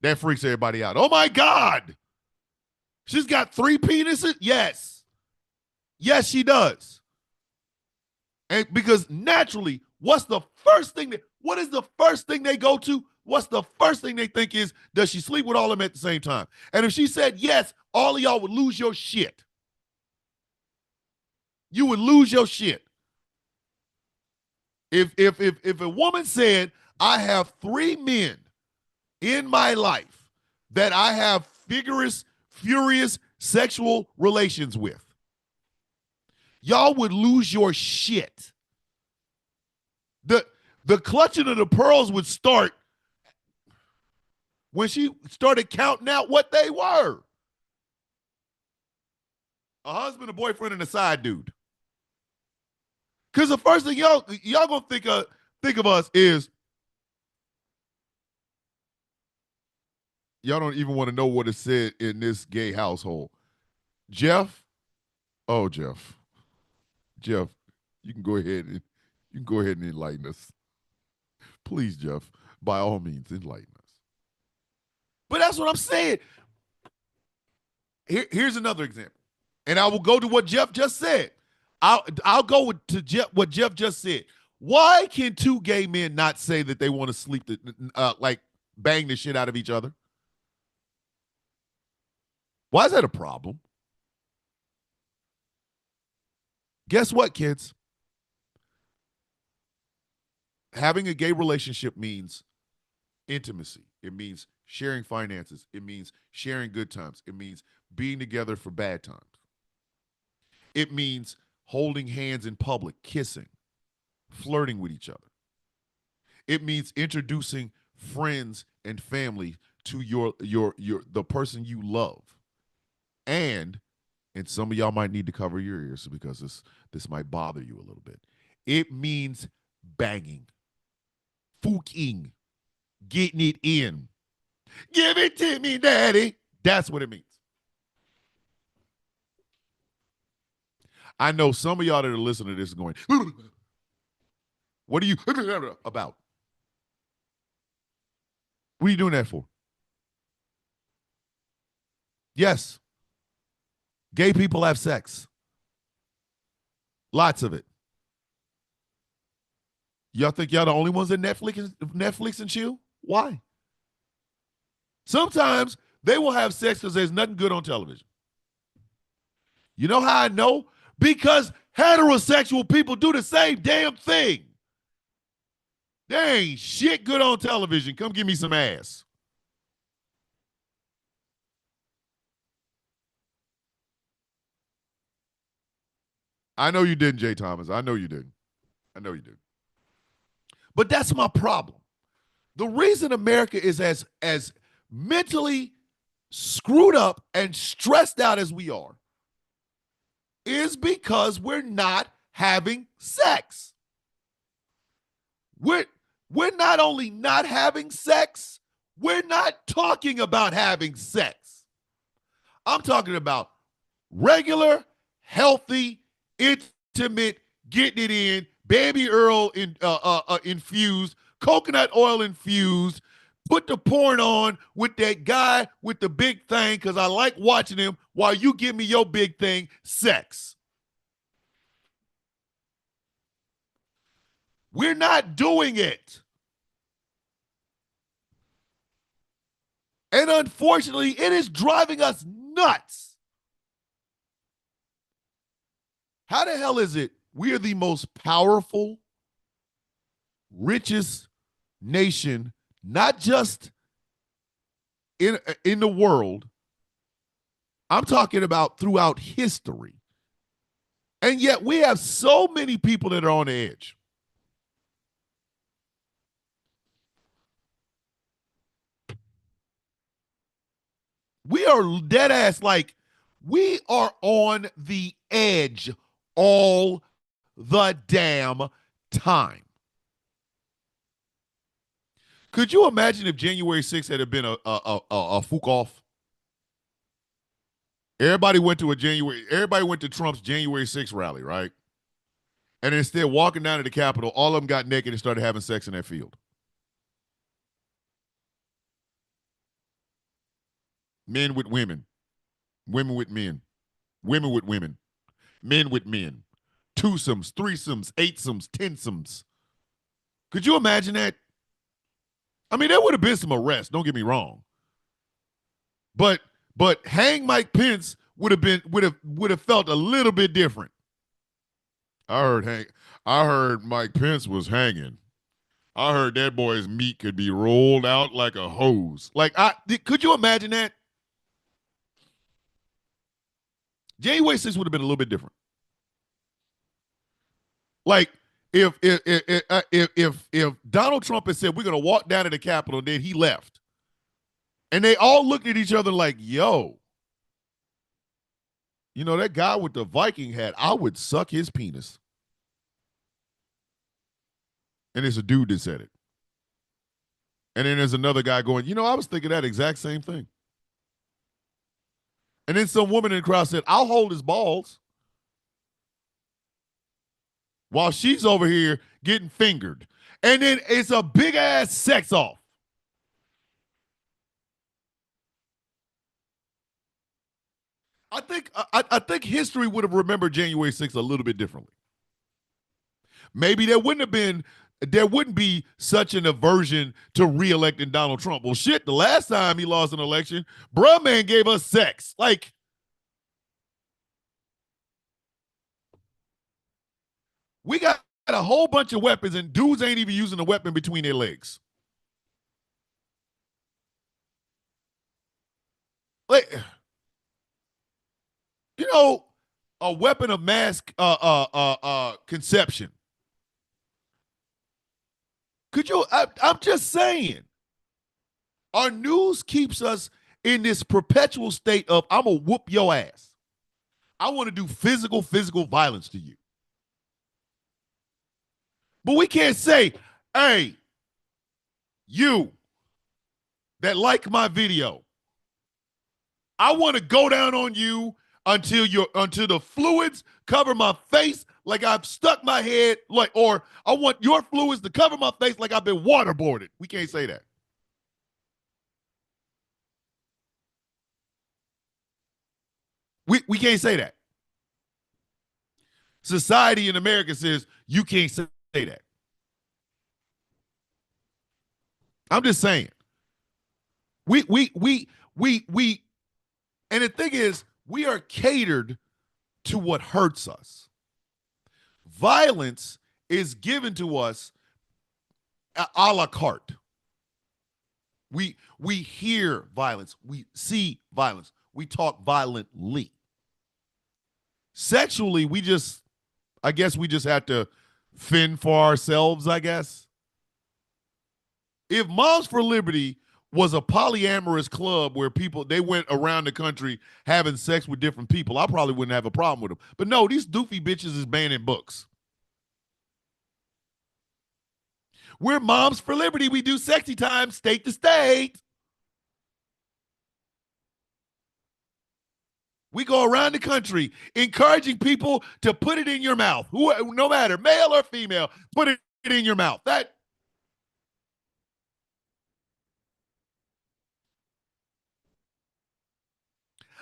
That freaks everybody out. Oh my God. She's got 3 penises? Yes. Yes, she does. And because naturally, what is the first thing they go to? What's the first thing they think is, does she sleep with all of them at the same time? And if she said yes, all of y'all would lose your shit. You would lose your shit. If a woman said, I have 3 men in my life that I have furious sexual relations with, y'all would lose your shit. The clutching of the pearls would start when she started counting out what they were. A husband, a boyfriend, and a side dude. Because the first thing y'all gonna think of us is, y'all don't even want to know what it said in this gay household. Jeff, Jeff, you can go ahead and enlighten us. Please, Jeff, by all means, enlighten us. But that's what I'm saying. Here's another example. And I will go to what Jeff just said. I'll go to what Jeff just said. Why can 2 gay men not say that they want to sleep, like bang the shit out of each other? Why is that a problem? Guess what, kids? Having a gay relationship means intimacy. It means sharing finances. It means sharing good times. It means being together for bad times. It means holding hands in public, kissing, flirting with each other. It means introducing friends and family to the person you love. And some of y'all might need to cover your ears because this might bother you a little bit. It means banging, fucking, getting it in. Give it to me, daddy. That's what it means. I know some of y'all that are listening to this is going, what are you about? What are you doing that for? Yes. Gay people have sex. Lots of it. Y'all think y'all the only ones that Netflix and chill? Why? Sometimes they will have sex because there's nothing good on television. You know how I know? Because heterosexual people do the same damn thing. There ain't shit good on television. Come give me some ass. I know you didn't, Jay Thomas. I know you didn't. But that's my problem. The reason America is as mentally screwed up and stressed out as we are is because we're not having sex. We're not only not having sex, we're not talking about having sex. I'm talking about regular, healthy, intimate, getting it in, baby Earl infused, coconut oil infused, put the porn on with that guy with the big thing because I like watching him while you give me your big thing, sex. We're not doing it. And unfortunately, it is driving us nuts. How the hell is it we are the most powerful, richest nation, not just in the world, I'm talking about throughout history. And yet we have so many people that are on the edge. We are dead ass, like we are on the edge all the damn time. Could you imagine if January 6th had been a fuck off? Everybody went to Trump's January 6th rally, right? And instead, walking down to the Capitol, all of them got naked and started having sex in that field. Men with women, women with men, women with women, men with men, twosomes, threesomes, eightsomes, tensomes. Could you imagine that? I mean, there would have been some arrests. Don't get me wrong, but hang Mike Pence would have felt a little bit different. I heard Mike Pence was hanging. I heard that boy's meat could be rolled out like a hose. Could you imagine that? January 6th would have been a little bit different. Like if Donald Trump had said we're gonna walk down to the Capitol, then he left, and they all looked at each other like, "Yo, you know that guy with the Viking hat? I would suck his penis." And it's a dude that said it. And then there's another guy going, "You know, I was thinking that exact same thing." And then some woman in the crowd said, "I'll hold his balls," while she's over here getting fingered. And then it's a big ass sex off. I think history would have remembered January 6th a little bit differently. Maybe there wouldn't be such an aversion to reelecting Donald Trump. Well, shit, the last time he lost an election, bruh man gave us sex. Like, we got a whole bunch of weapons and dudes ain't even using a weapon between their legs. Like, you know, a weapon of mass conception. Could you? I'm just saying. Our news keeps us in this perpetual state of I'm gonna whoop your ass. I want to do physical violence to you. But we can't say, "Hey, you that like my video, I want to go down on you until the fluids cover my face like I've stuck my head, or I want your fluids to cover my face like I've been waterboarded." We can't say that. We can't say that. Society in America says you can't say that. I'm just saying. We and the thing is, we are catered to what hurts us. Violence is given to us a la carte. We hear violence, we see violence, we talk violently. Sexually, I guess we just have to fend for ourselves, I guess. If Moms for Liberty was a polyamorous club where they went around the country having sex with different people, I probably wouldn't have a problem with them. But no, these doofy bitches is banning books. We're Moms for Liberty. We do sexy time state to state. We go around the country encouraging people to put it in your mouth. No matter male or female, put it in your mouth.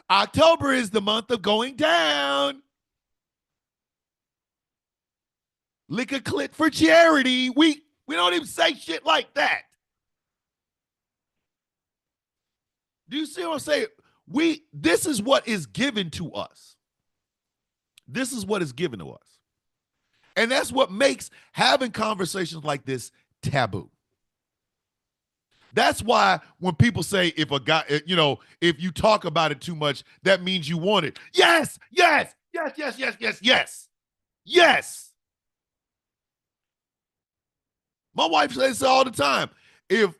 October is the month of going down. Lick a clit for charity. We don't even say shit like that. Do you see what I'm saying? This is what is given to us. This is what is given to us. And that's what makes having conversations like this taboo. That's why when people say if a guy, if you talk about it too much, that means you want it. Yes, yes, yes, yes, yes, yes, yes, yes. My wife says all the time. If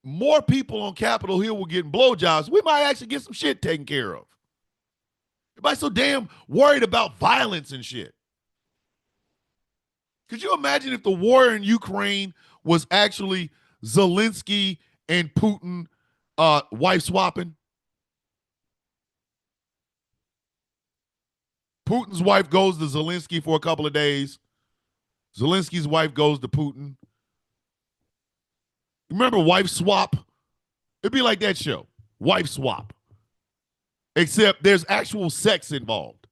more people on Capitol Hill were getting blowjobs, we might actually get some shit taken care of. Everybody's so damn worried about violence and shit. Could you imagine if the war in Ukraine was actually Zelensky and Putin wife swapping? Putin's wife goes to Zelensky for a couple of days. Zelensky's wife goes to Putin. Remember Wife Swap? It'd be like that show, Wife Swap. Except there's actual sex involved.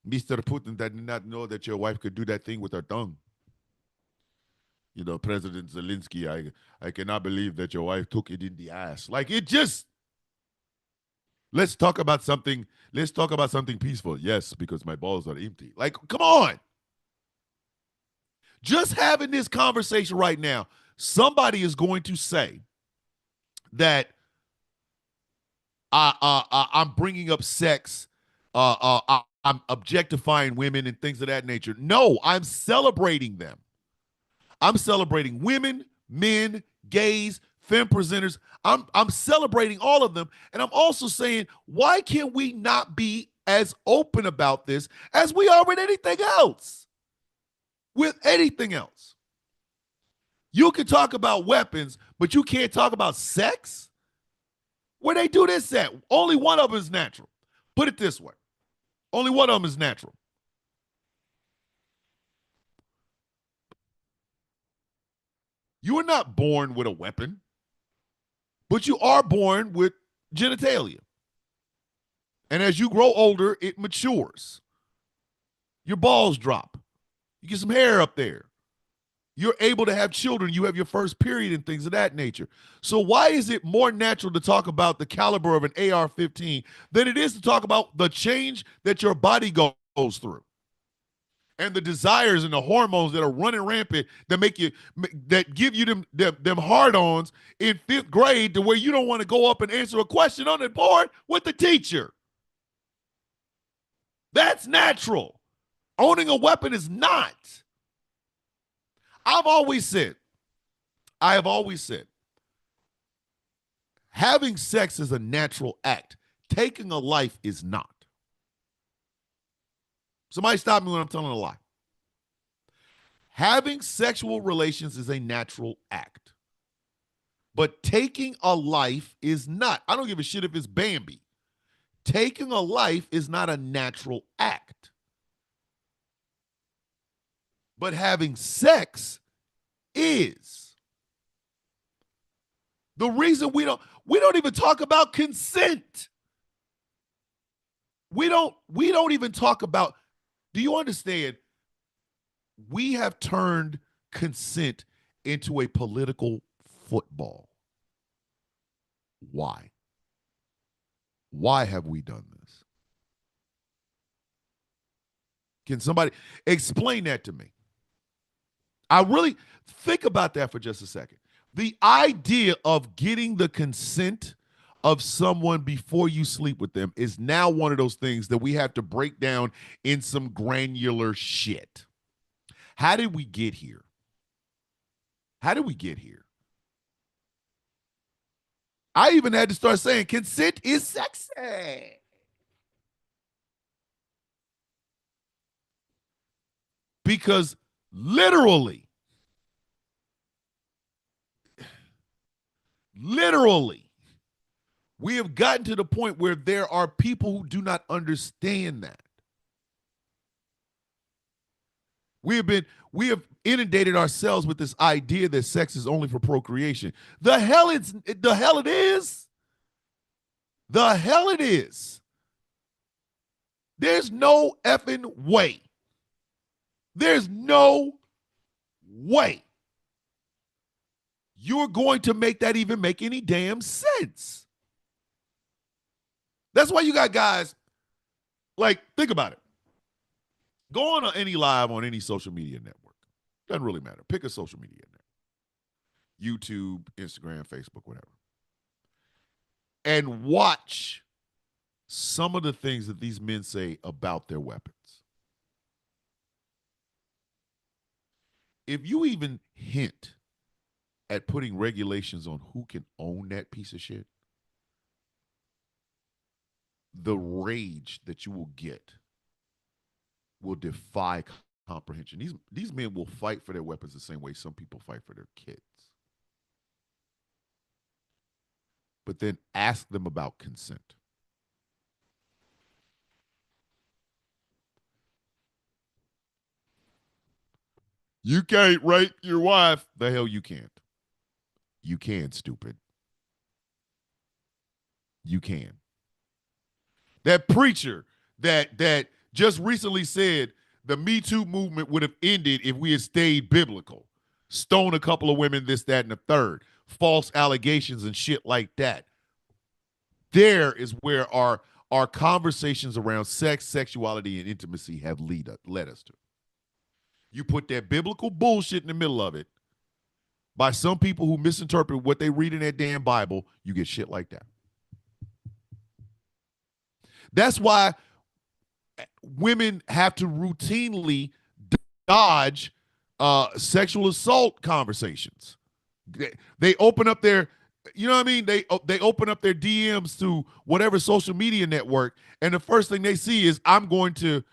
Mr. Putin did not know that your wife could do that thing with her tongue. You know, President Zelensky, I cannot believe that your wife took it in the ass. Like it just let's talk about something peaceful. Yes, because my balls are empty. Like, come on. Just having this conversation right now, somebody is going to say that I'm bringing up sex. I'm objectifying women and things of that nature. No, I'm celebrating them. I'm celebrating women, men, gays, femme presenters. I'm celebrating all of them. And I'm also saying, why can't we not be as open about this as we are with anything else? With anything else. You can talk about weapons, but you can't talk about sex? Where they do this at? Only one of them is natural. Put it this way. Only one of them is natural. You are not born with a weapon, but you are born with genitalia. And as you grow older, it matures. Your balls drop. You get some hair up there. You're able to have children. You have your first period and things of that nature. So why is it more natural to talk about the caliber of an AR-15 than it is to talk about the change that your body goes through? And the desires and the hormones that are running rampant that give you them hard-ons in 5th grade to where you don't want to go up and answer a question on the board with the teacher. That's natural. Owning a weapon is not. I have always said, having sex is a natural act. Taking a life is not. Somebody stop me when I'm telling a lie. Having sexual relations is a natural act. But taking a life is not. I don't give a shit if it's Bambi. Taking a life is not a natural act. But having sex is. The reason we don't even talk about consent. We don't even talk about. Do you understand? We have turned consent into a political football. Why? Why have we done this? Can somebody explain that to me? I really think about that for just a second. The idea of getting the consent of someone before you sleep with them is now one of those things that we have to break down in some granular shit. How did we get here? How did we get here? I even had to start saying consent is sexy. Because literally, we have gotten to the point where there are people who do not understand that. We have inundated ourselves with this idea that sex is only for procreation. The hell it is. The hell it is. There's no effing way. There's no way you're going to make that even make any damn sense. That's why you got guys, like, think about it. Go on any live on any social media network. Doesn't really matter. Pick a social media network. YouTube, Instagram, Facebook, whatever. And watch some of the things that these men say about their weapons. If you even hint at putting regulations on who can own that piece of shit, the rage that you will get will defy comprehension. These men will fight for their weapons the same way some people fight for their kids. But then ask them about consent. You can't rape your wife. The hell you can't. You can, stupid. You can. That preacher that just recently said the Me Too movement would have ended if we had stayed biblical. Stone a couple of women, this, that, and the third. False allegations and shit like that. There is where our conversations around sex, sexuality, and intimacy have led us to. You put that biblical bullshit in the middle of it, by some people who misinterpret what they read in that damn Bible, you get shit like that. That's why women have to routinely dodge sexual assault conversations. They open up their, you know what I mean? They open up their DMs to whatever social media network, and the first thing they see is I'm going to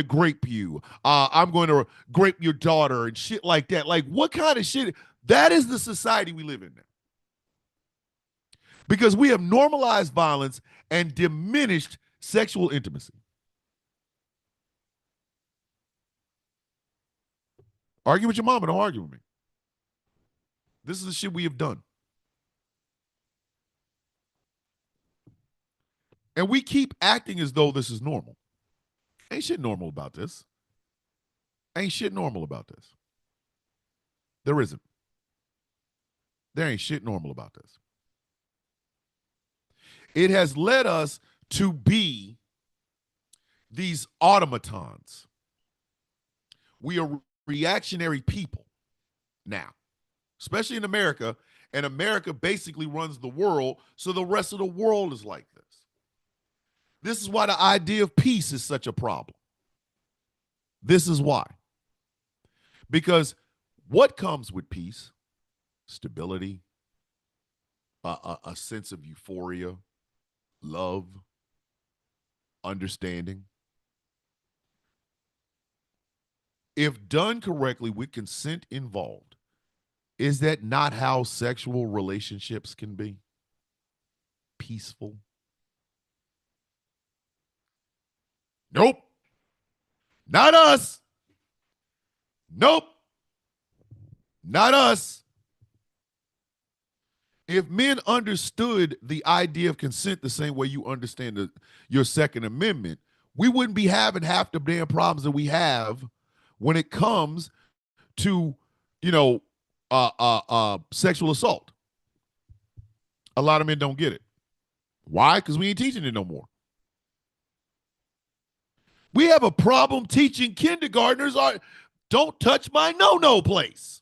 grape you. I'm going to grape your daughter and shit like that. Like, what kind of shit? That is the society we live in now. Because we have normalized violence and diminished sexual intimacy. Argue with your mama, don't argue with me. This is the shit we have done. And we keep acting as though this is normal. Ain't shit normal about this. Ain't shit normal about this. There isn't. There ain't shit normal about this. It has led us to be these automatons. We are reactionary people now, especially in America, and America basically runs the world, so the rest of the world is like this. This is why the idea of peace is such a problem. This is why. Because what comes with peace? Stability, a sense of euphoria, love, understanding. If done correctly with consent involved, is that not how sexual relationships can be? Peaceful? Nope. Not us. Nope. Not us. If men understood the idea of consent the same way you understand your Second Amendment, we wouldn't be having half the damn problems that we have when it comes to, sexual assault. A lot of men don't get it. Why? Because we ain't teaching it no more. We have a problem teaching kindergartners don't touch my no-no place.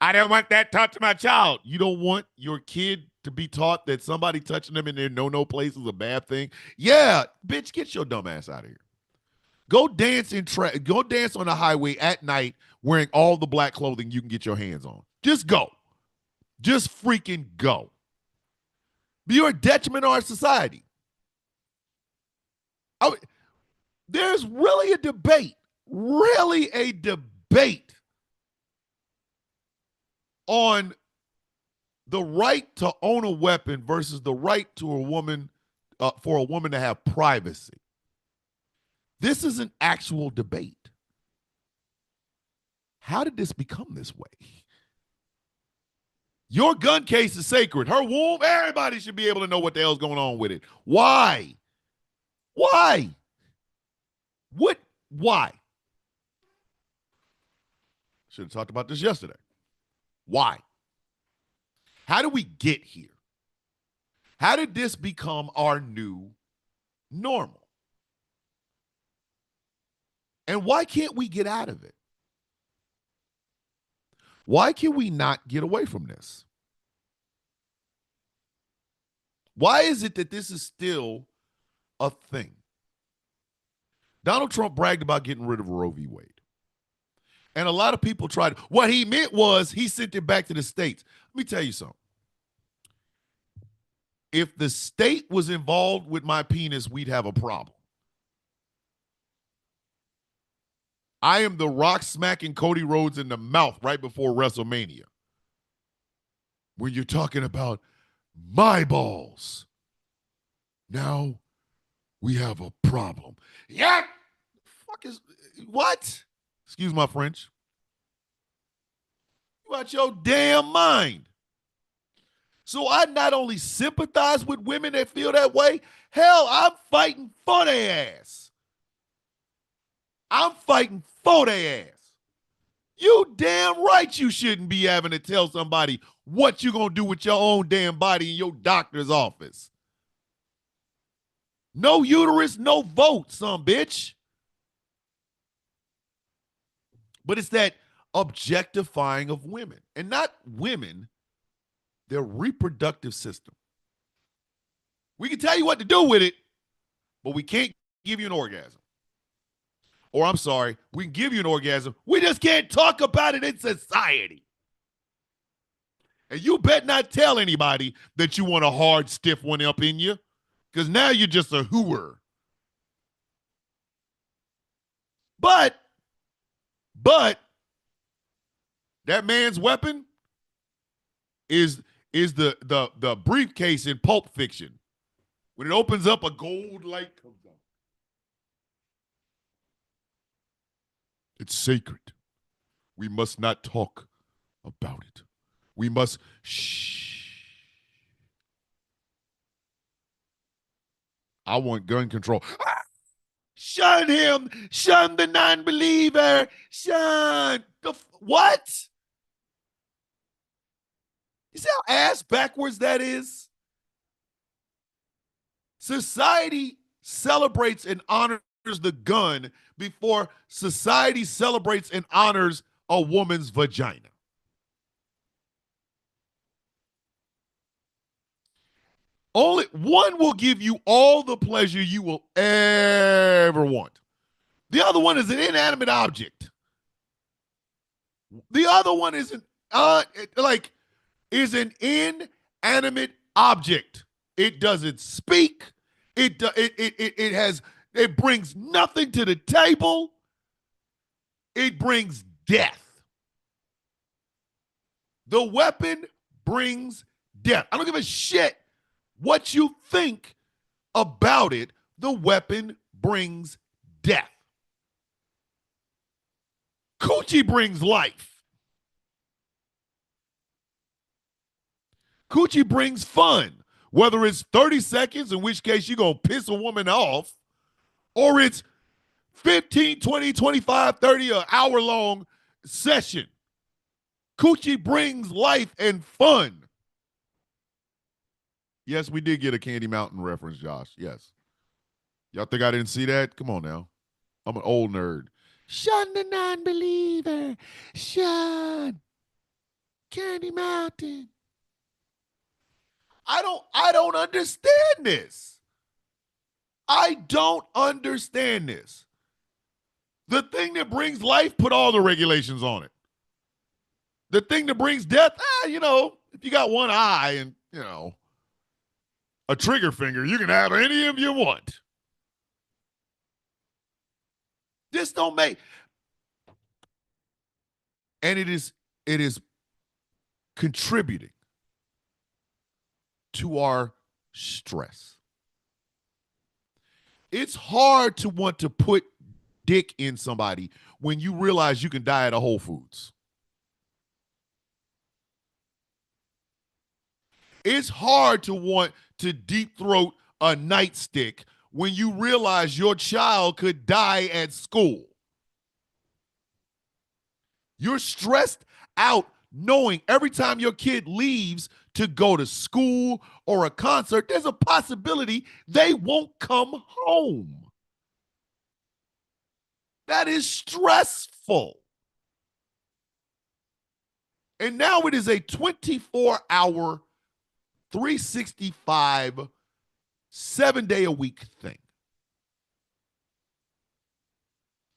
I don't want that taught to my child. You don't want your kid to be taught that somebody touching them in their no-no place is a bad thing? Yeah, bitch, get your dumb ass out of here. Go dance go dance on the highway at night wearing all the black clothing you can get your hands on. Just go. Just freaking go. You're a detriment to our society. There's really a debate on the right to own a weapon versus the right to a woman, for a woman to have privacy. This is an actual debate. How did this become this way? Your gun case is sacred. Her womb, everybody should be able to know what the hell's going on with it. Why? Why? What? Why? Should have talked about this yesterday. Why? How did we get here? How did this become our new normal? And why can't we get out of it? Why can we not get away from this? Why is it that this is still a thing? Donald Trump bragged about getting rid of Roe v. Wade. And a lot of people tried. What he meant was he sent it back to the states. Let me tell you something. If the state was involved with my penis, we'd have a problem. I am the Rock smacking Cody Rhodes in the mouth right before WrestleMania. When you're talking about my balls. Now we have a problem. Yeah. Fuck is what? Excuse my French. You out your damn mind. So I not only sympathize with women that feel that way, hell, I'm fighting for their ass. I'm fighting for their ass. You damn right you shouldn't be having to tell somebody what you gonna do with your own damn body in your doctor's office. No uterus, no vote, some bitch. But it's that objectifying of women. And not women, their reproductive system. We can tell you what to do with it, but we can't give you an orgasm. Or I'm sorry, we can give you an orgasm. We just can't talk about it in society. And you bet not tell anybody that you want a hard, stiff one up in you, because now you're just a hooer. But that man's weapon is the briefcase in Pulp Fiction. When it opens up, a gold light comes on. It's sacred. We must not talk about it. We must shh. I want gun control. Ah! Shun him. Shun the non-believer. Shun. What? You see how ass backwards that is? Society celebrates and honors the gun before society celebrates and honors a woman's vagina. Only one will give you all the pleasure you will ever want. The other one is an inanimate object. The other one is is an inanimate object. It doesn't speak. It brings nothing to the table. It brings death. The weapon brings death. I don't give a shit what you think about it. The weapon brings death. Coochie brings life. Coochie brings fun. Whether it's 30 seconds, in which case you're going to piss a woman off, or it's 15, 20, 25, 30, an hour-long session. Coochie brings life and fun. Yes, we did get a Candy Mountain reference, Josh. Yes. Y'all think I didn't see that? Come on now. I'm an old nerd. Shun the non-believer. Shun. Candy Mountain. I don't understand this. I don't understand this. The thing that brings life, put all the regulations on it. The thing that brings death, if you got one eye and, a trigger finger, you can have any of you want. This don't make. And it is contributing to our stress. It's hard to want to put dick in somebody when you realize you can die at a Whole Foods. It's hard to want to deep throat a nightstick when you realize your child could die at school. You're stressed out knowing every time your kid leaves to go to school or a concert, there's a possibility they won't come home. That is stressful. And now it is a 24-hour, 365, 7-day-a-week thing.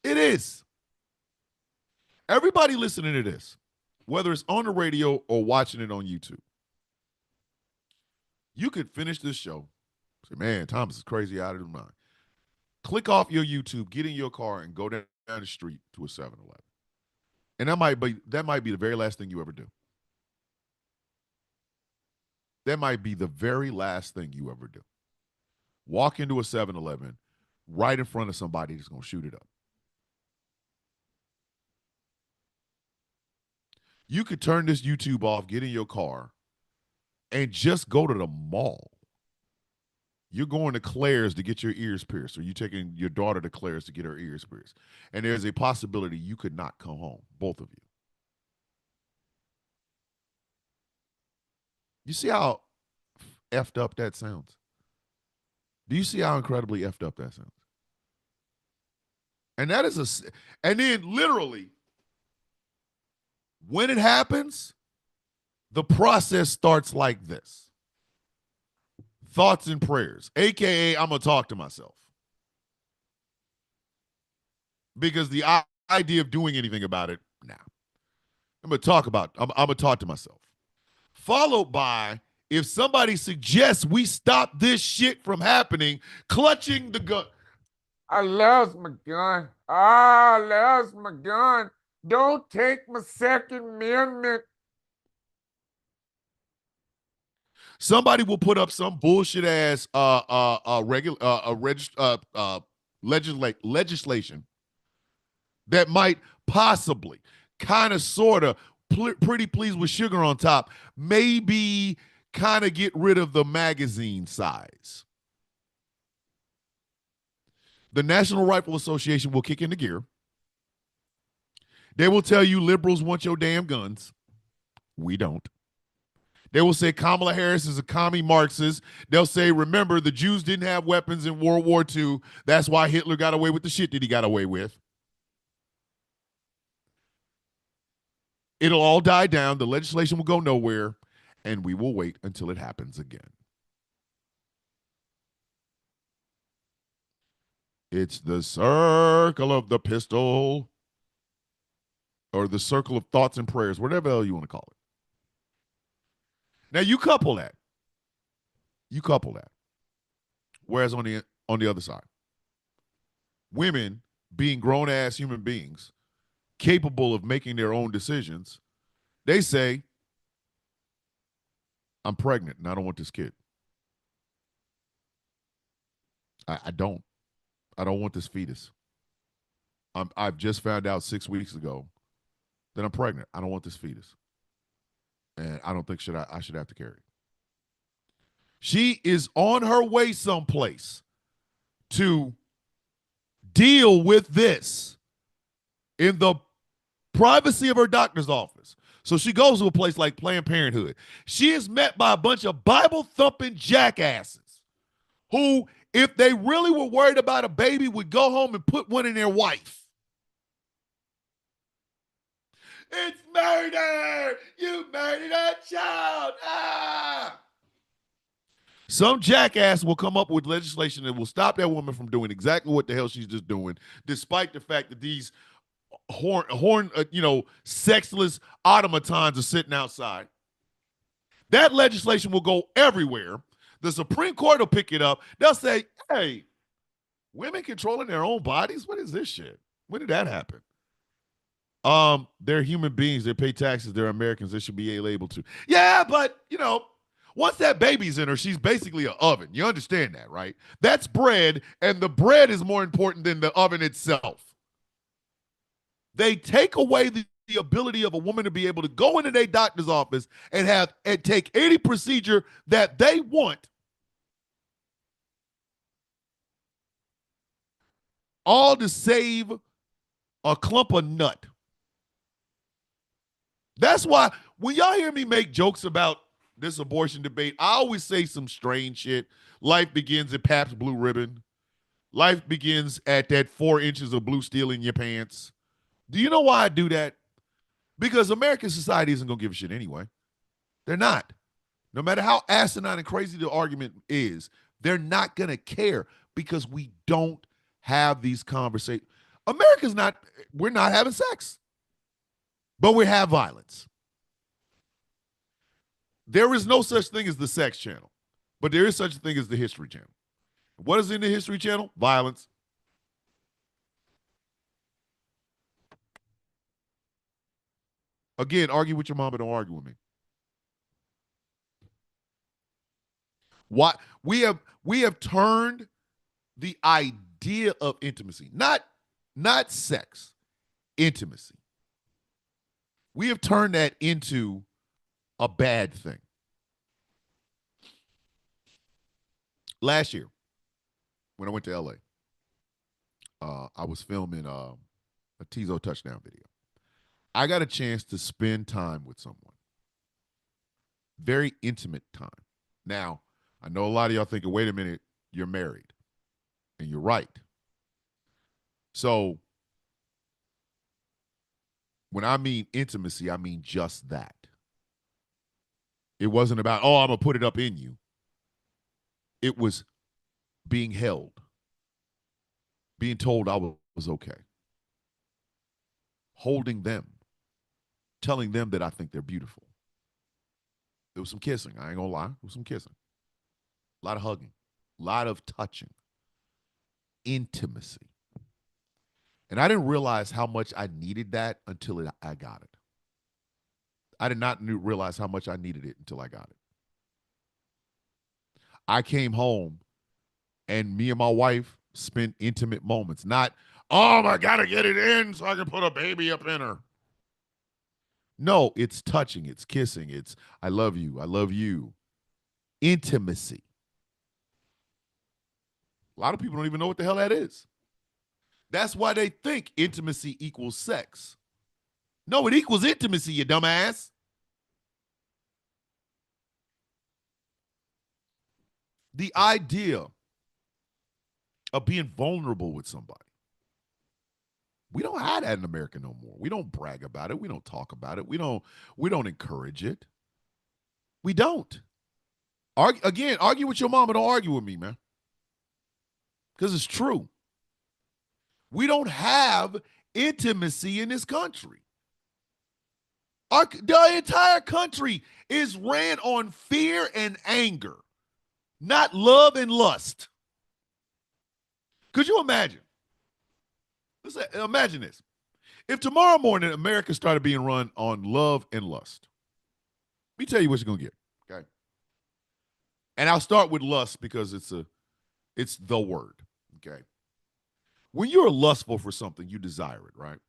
It is. Everybody listening to this, whether it's on the radio or watching it on YouTube, you could finish this show, say, man, Thomas is crazy out of his mind. Click off your YouTube, get in your car, and go down the street to a 7-Eleven. And that might be the very last thing you ever do. That might be the very last thing you ever do. Walk into a 7-Eleven right in front of somebody that's going to shoot it up. You could turn this YouTube off, get in your car, and just go to the mall. You're going to Claire's to get your ears pierced, or you're taking your daughter to Claire's to get her ears pierced. And there's a possibility you could not come home, both of you. You see how effed up that sounds? Do you see how incredibly effed up that sounds? And that is and then literally, when it happens, the process starts like this: thoughts and prayers, AKA, I'm going to talk to myself. Because the idea of doing anything about it, nah. I'm going to talk to myself. Followed by, if somebody suggests we stop this shit from happening, clutching the gun. I lost my gun. I lost my gun. Don't take my Second Amendment. Somebody will put up some bullshit ass legislation that might possibly, kind of, sort of, pretty please with sugar on top, maybe kind of get rid of the magazine size. The National Rifle Association will kick into gear. They will tell you liberals want your damn guns. We don't. They will say Kamala Harris is a commie Marxist. They'll say, remember, the Jews didn't have weapons in World War II. That's why Hitler got away with the shit that he got away with. It'll all die down. The legislation will go nowhere, and we will wait until it happens again. It's the circle of the pistol, or the circle of thoughts and prayers, whatever the hell you want to call it. Now you couple that. Whereas on the other side, women being grown-ass human beings, capable of making their own decisions, they say, I'm pregnant and I don't want this kid. I don't want this fetus. I've just found out 6 weeks ago that I'm pregnant. I don't want this fetus. And I don't think I should have to carry it. She is on her way someplace to deal with this in the privacy of her doctor's office. So she goes to a place like Planned Parenthood. She is met by a bunch of Bible-thumping jackasses who, if they really were worried about a baby, would go home and put one in their wife. It's murder! You murdered a child! Ah! Some jackass will come up with legislation that will stop that woman from doing exactly what the hell she's just doing, despite the fact that these sexless automatons are sitting outside. That legislation will go everywhere. The Supreme Court will pick it up. They'll say, hey, women controlling their own bodies? What is this shit? When did that happen? They're human beings. They pay taxes. They're Americans. They should be able to. Yeah, but, once that baby's in her, she's basically an oven. You understand that, right? That's bread, and the bread is more important than the oven itself. They take away the ability of a woman to be able to go into their doctor's office and take any procedure that they want, all to save a clump of nut. That's why when y'all hear me make jokes about this abortion debate, I always say some strange shit. Life begins at Pabst Blue Ribbon. Life begins at that 4 inches of blue steel in your pants. Do you know why I do that? Because American society isn't going to give a shit anyway. They're not. No matter how asinine and crazy the argument is, they're not going to care because we don't have these conversations. We're not having sex, but we have violence. There is no such thing as the sex channel, but there is such a thing as the History Channel. What is in the History Channel? Violence. Again, argue with your mom, but don't argue with me. What we have turned the idea of intimacy, not sex, intimacy, We have turned that into a bad thing. Last year, when I went to LA, I was filming a Tizo touchdown video. I got a chance to spend time with someone. Very intimate time. Now, I know a lot of y'all thinking, wait a minute, you're married. And you're right. So, when I mean intimacy, I mean just that. It wasn't about, oh, I'm going to put it up in you. It was being held, being told I was okay, holding them, telling them that I think they're beautiful. There was some kissing. I ain't going to lie. There was some kissing. A lot of hugging, a lot of touching, intimacy. And I didn't realize how much I needed that until I got it. I did not realize how much I needed it until I got it. I came home and me and my wife spent intimate moments. Not, oh, I got to get it in so I can put a baby up in her. No, it's touching, it's kissing, it's I love you, I love you. Intimacy. A lot of people don't even know what the hell that is. That's why they think intimacy equals sex. No, it equals intimacy, you dumbass. The idea of being vulnerable with somebody. We don't have that in America no more. We don't brag about it. We don't talk about it. We don't encourage it. We don't. Argue with your mom, and don't argue with me, man. Because it's true. We don't have intimacy in this country. The entire country is ran on fear and anger, not love and lust. Could you imagine? Imagine this. If tomorrow morning America started being run on love and lust, let me tell you what you're going to get, okay? And I'll start with lust because it's the word, okay? When you're lustful for something, you desire it, right?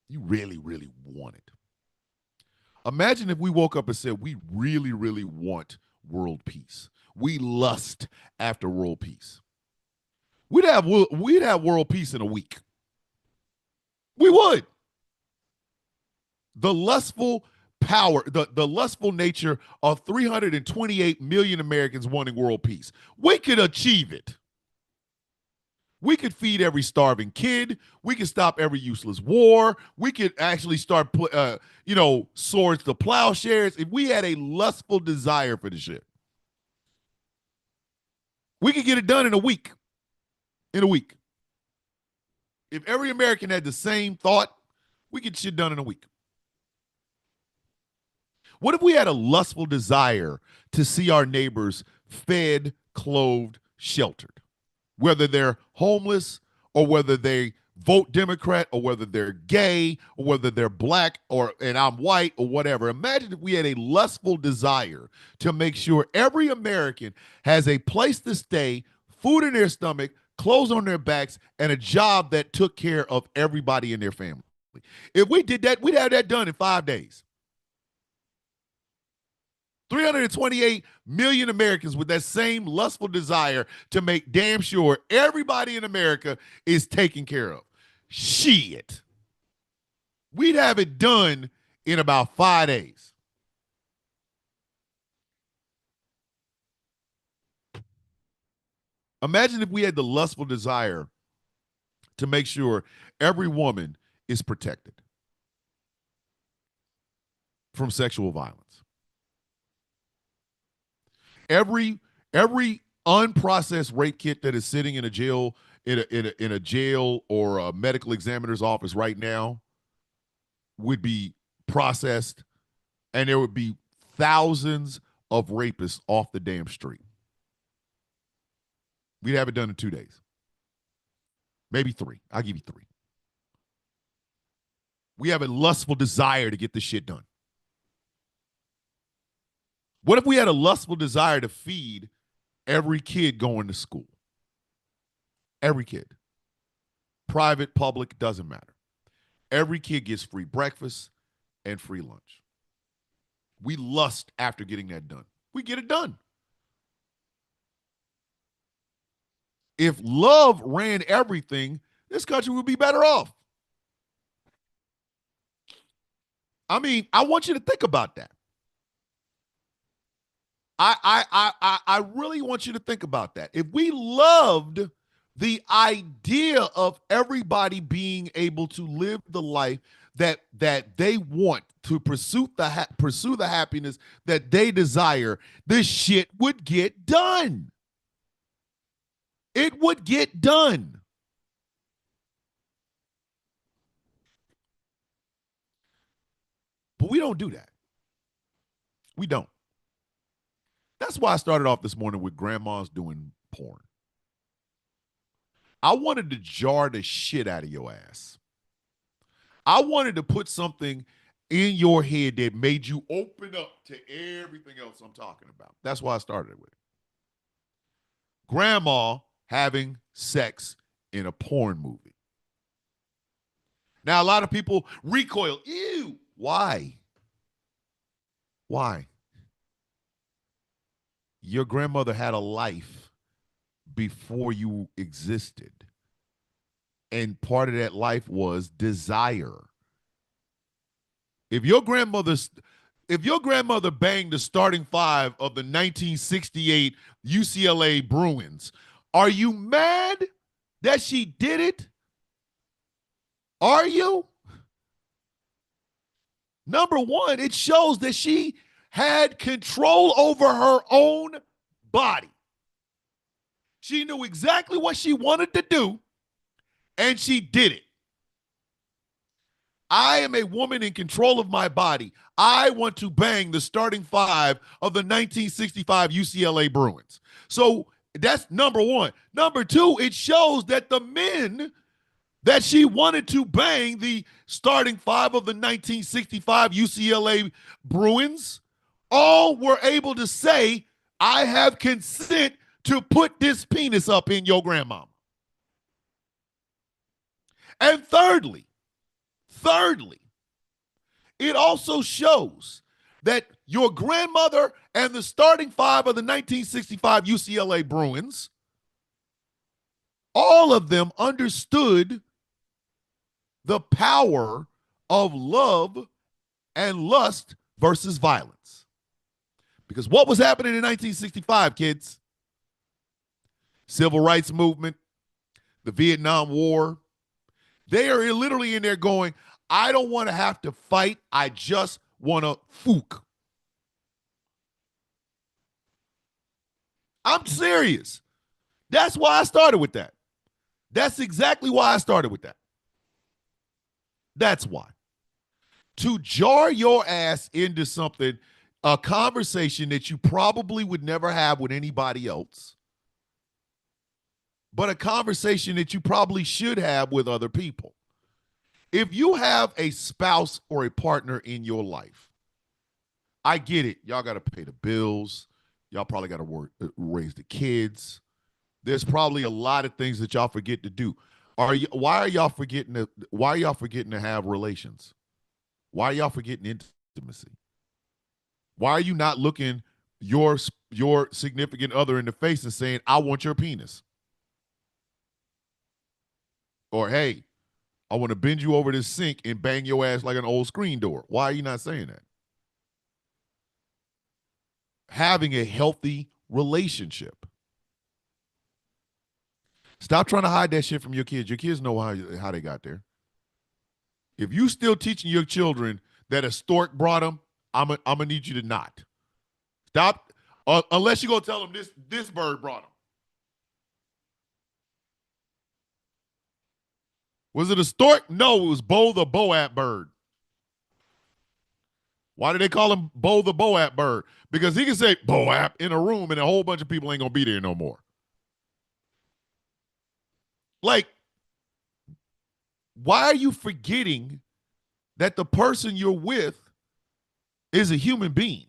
You really, really want it. Imagine if we woke up and said, we really, really want world peace. We lust after world peace. We'd have world peace in a week. We would. The lustful power, the lustful nature of 328 million Americans wanting world peace. We could achieve it. We could feed every starving kid. We could stop every useless war. We could actually start swords to plowshares. If we had a lustful desire for the shit, we could get it done in a week. In a week. If every American had the same thought, we get shit done in a week. What if we had a lustful desire to see our neighbors fed, clothed, sheltered? Whether they're homeless or whether they vote Democrat or whether they're gay or whether they're black and I'm white or whatever. Imagine if we had a lustful desire to make sure every American has a place to stay, food in their stomach, clothes on their backs, and a job that took care of everybody in their family. If we did that, we'd have that done in 5 days. 328 million Americans with that same lustful desire to make damn sure everybody in America is taken care of. Shit. We'd have it done in about 5 days. Imagine if we had the lustful desire to make sure every woman is protected from sexual violence. Every unprocessed rape kit that is sitting in a jail in a jail or a medical examiner's office right now would be processed, and there would be thousands of rapists off the damn street. We'd have it done in 2 days. Maybe 3. I'll give you 3. We have a lustful desire to get this shit done. What if we had a lustful desire to feed every kid going to school? Every kid. Private, public, doesn't matter. Every kid gets free breakfast. and free lunch. We lust after getting that done. We get it done. If love ran everything, this country would be better off. I mean, I want you to think about that. I really want you to think about that. If we loved the idea of everybody being able to live the life that they want, to pursue the happiness that they desire, this shit would get done. It would get done. But we don't do that. We don't. That's why I started off this morning with grandmas doing porn. I wanted to jar the shit out of your ass. I wanted to put something in your head that made you open up to everything else I'm talking about. That's why I started with it. Grandma having sex in a porn movie. Now, a lot of people recoil. Ew. Why? Why? Your grandmother had a life before you existed. And part of that life was desire. If your grandmother banged the starting five of the 1968 UCLA Bruins, are you mad that she did it? Are you? Number one, it shows that she had control over her own body. She knew exactly what she wanted to do, and she did it. I am a woman in control of my body. I want to bang the starting five of the 1965 UCLA Bruins. So that's number one. Number two, it shows that the men that she wanted to bang, the starting five of the 1965 UCLA Bruins, all were able to say, I have consent to put this penis up in your grandmama. And thirdly, it also shows that your grandmother and the starting five of the 1965 UCLA Bruins, all of them understood the power of love and lust versus violence. Because what was happening in 1965, kids? Civil rights movement, the Vietnam War. They are literally in there going, I don't want to have to fight. I just want to fook. I'm serious. That's why I started with that. That's exactly why I started with that. That's why. To jar your ass into something, a conversation that you probably would never have with anybody else, but a conversation that you probably should have with other people. If you have a spouse or a partner in your life, I get it. Y'all got to pay the bills. Y'all probably got to raise the kids. There's probably a lot of things that y'all forget to do. Why are y'all forgetting to have relations? Why are y'all forgetting intimacy? Why are you not looking your significant other in the face and saying, I want your penis? Or, hey, I want to bend you over this sink and bang your ass like an old screen door. Why are you not saying that? Having a healthy relationship. Stop trying to hide that shit from your kids. Your kids know how they got there. If you still teaching your children that a stork brought them, I'm gonna need you to not. Stop, unless you go tell them this bird brought them. Was it a stork? No, it was Bo the Boat bird. Why do they call him Bo the Boat bird? Because he can say Boat in a room and a whole bunch of people ain't gonna be there no more. Like, why are you forgetting that the person you're with is a human being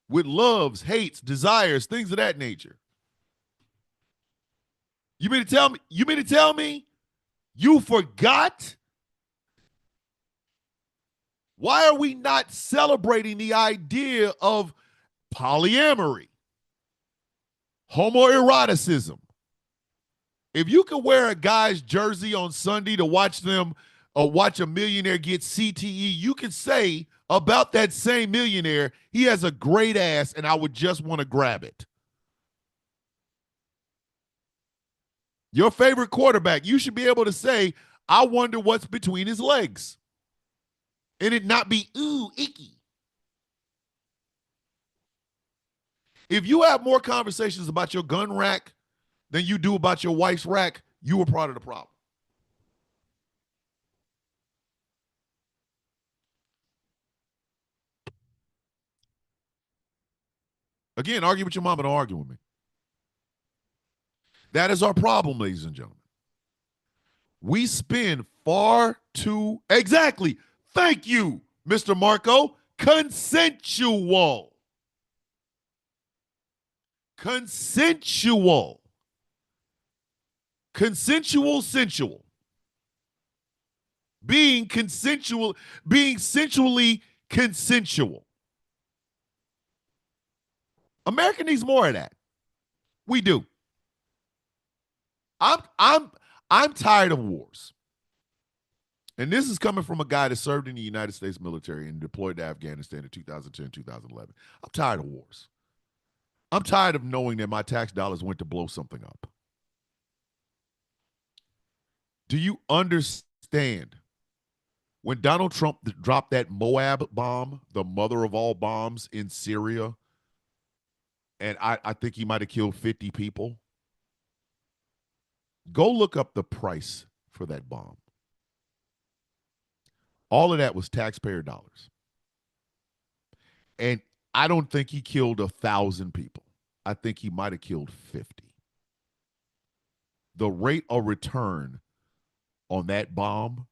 with loves, hates, desires, things of that nature? You mean to tell me you forgot Why are we not celebrating the idea of polyamory, homoeroticism? If you could wear a guy's jersey on Sunday to watch them or watch a millionaire get CTE, you could say about that same millionaire, he has a great ass and I would just want to grab it. Your favorite quarterback, you should be able to say, I wonder what's between his legs. And it not be, ooh, icky. If you have more conversations about your gun rack than you do about your wife's rack, you were part of the problem. Again, argue with your mama, don't argue with me. That is our problem, ladies and gentlemen. We spend far too, exactly, thank you, Mr. Marco, consensual. Consensual. Consensual, sensual. Being consensual, being sensually consensual. America needs more of that. We do. I'm tired of wars. And this is coming from a guy that served in the United States military and deployed to Afghanistan in 2010, 2011. I'm tired of wars. I'm tired of knowing that my tax dollars went to blow something up. Do you understand when Donald Trump dropped that Moab bomb, the mother of all bombs in Syria, and I think he might have killed 50 people? Go look up the price for that bomb. All of that was taxpayer dollars. And I don't think he killed 1,000 people. I think he might have killed 50. The rate of return on that bomb,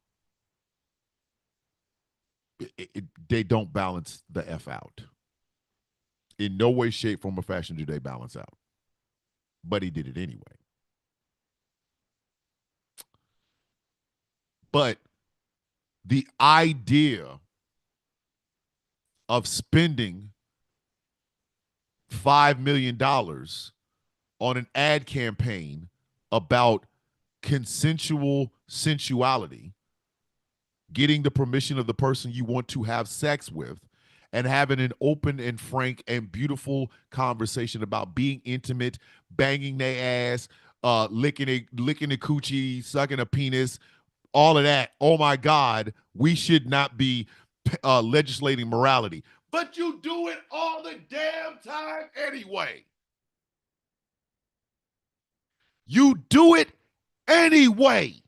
they don't balance the F out. In no way, shape, form, or fashion do they balance out. But he did it anyway. But the idea of spending $5 million on an ad campaign about consensual sensuality, getting the permission of the person you want to have sex with, and having an open and frank and beautiful conversation about being intimate, banging their ass, licking the coochie, sucking a penis, all of that. Oh my God, we should not be legislating morality. But you do it all the damn time anyway. You do it anyway.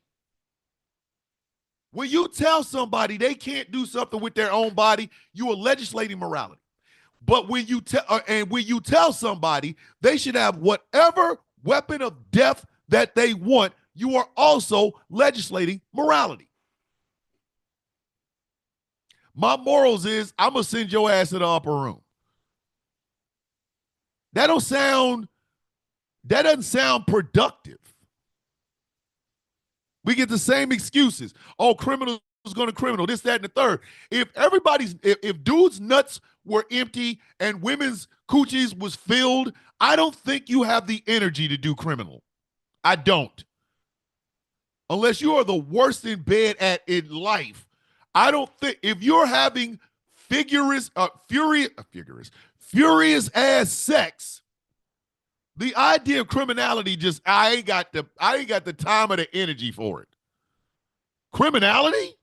When you tell somebody they can't do something with their own body, you are legislating morality. But when you tell somebody they should have whatever weapon of death that they want, you are also legislating morality. My morals is I'm going to send your ass to the upper room. That doesn't sound productive. We get the same excuses. Oh, criminals going to criminal, this, that, and the third. If dudes' nuts were empty and women's coochies was filled, I don't think you have the energy to do criminal. I don't. Unless you are the worst in bed in life. I don't think if you're having furious ass sex, the idea of criminality I ain't got the time or the energy for it. Criminality?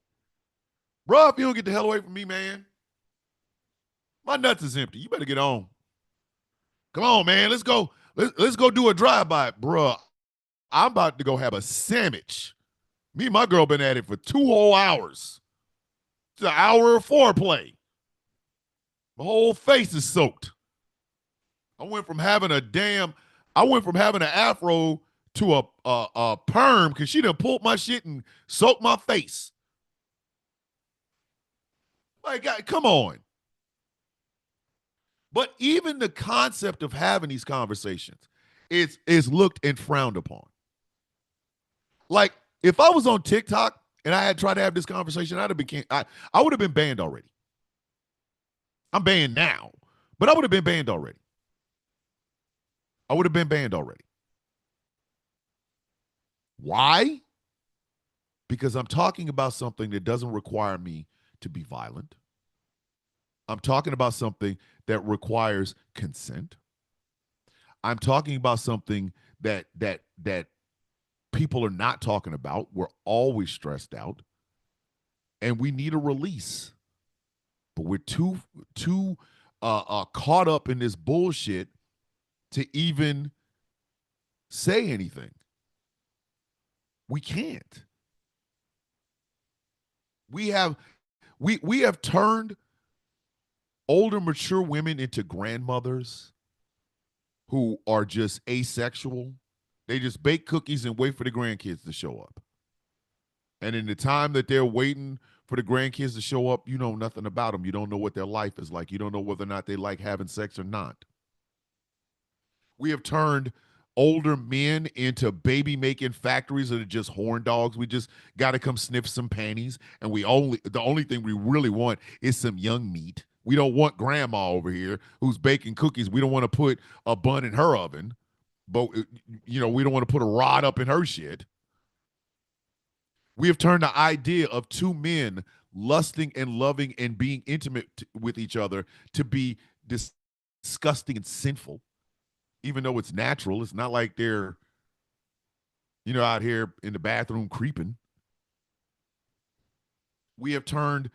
Bro, if you don't get the hell away from me, man. My nuts is empty. You better get on. Come on, man. Let's go do a drive-by. Bro, I'm about to go have a sandwich. Me and my girl been at it for 2 whole hours. It's an hour of foreplay. My whole face is soaked. I went from having an afro to a perm because she done pulled my shit and soaked my face. Like, come on. But even the concept of having these conversations is looked and frowned upon. Like, if I was on TikTok and I had tried to have this conversation, I would have been banned already. I'm banned now, but I would have been banned already. I would have been banned already. Why? Because I'm talking about something that doesn't require me to be violent. I'm talking about something that requires consent. I'm talking about something that people are not talking about. We're always stressed out, and we need a release. But we're too caught up in this bullshit to even say anything. We can't. We have turned older, mature women into grandmothers who are just asexual. They just bake cookies and wait for the grandkids to show up. And in the time that they're waiting for the grandkids to show up, you know nothing about them. You don't know what their life is like. You don't know whether or not they like having sex or not. We have turned older men into baby making factories that are just horn dogs. We just got to come sniff some panties, and the only thing we really want is some young meat. We don't want grandma over here who's baking cookies. We don't want to put a bun in her oven, but we don't want to put a rod up in her shit. We have turned the idea of two men lusting and loving and being intimate with each other to be disgusting and sinful, even though it's natural. It's not like they're, out here in the bathroom creeping. We have turned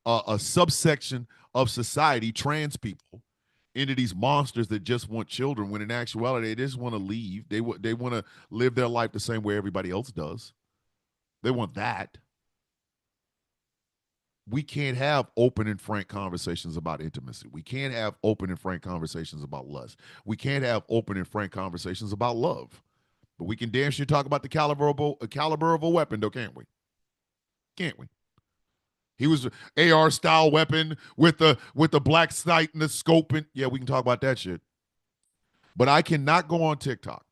a subsection of society, trans people, into these monsters that just want children, when in actuality, they just want to leave. They want to live their life the same way everybody else does. They want that. We can't have open and frank conversations about intimacy. We can't have open and frank conversations about lust. We can't have open and frank conversations about love. But we can damn sure talk about the caliber of a weapon, though, can't we? Can't we? He was an AR style weapon with the black sight and the scope, and yeah, we can talk about that shit. But I cannot go on TikTok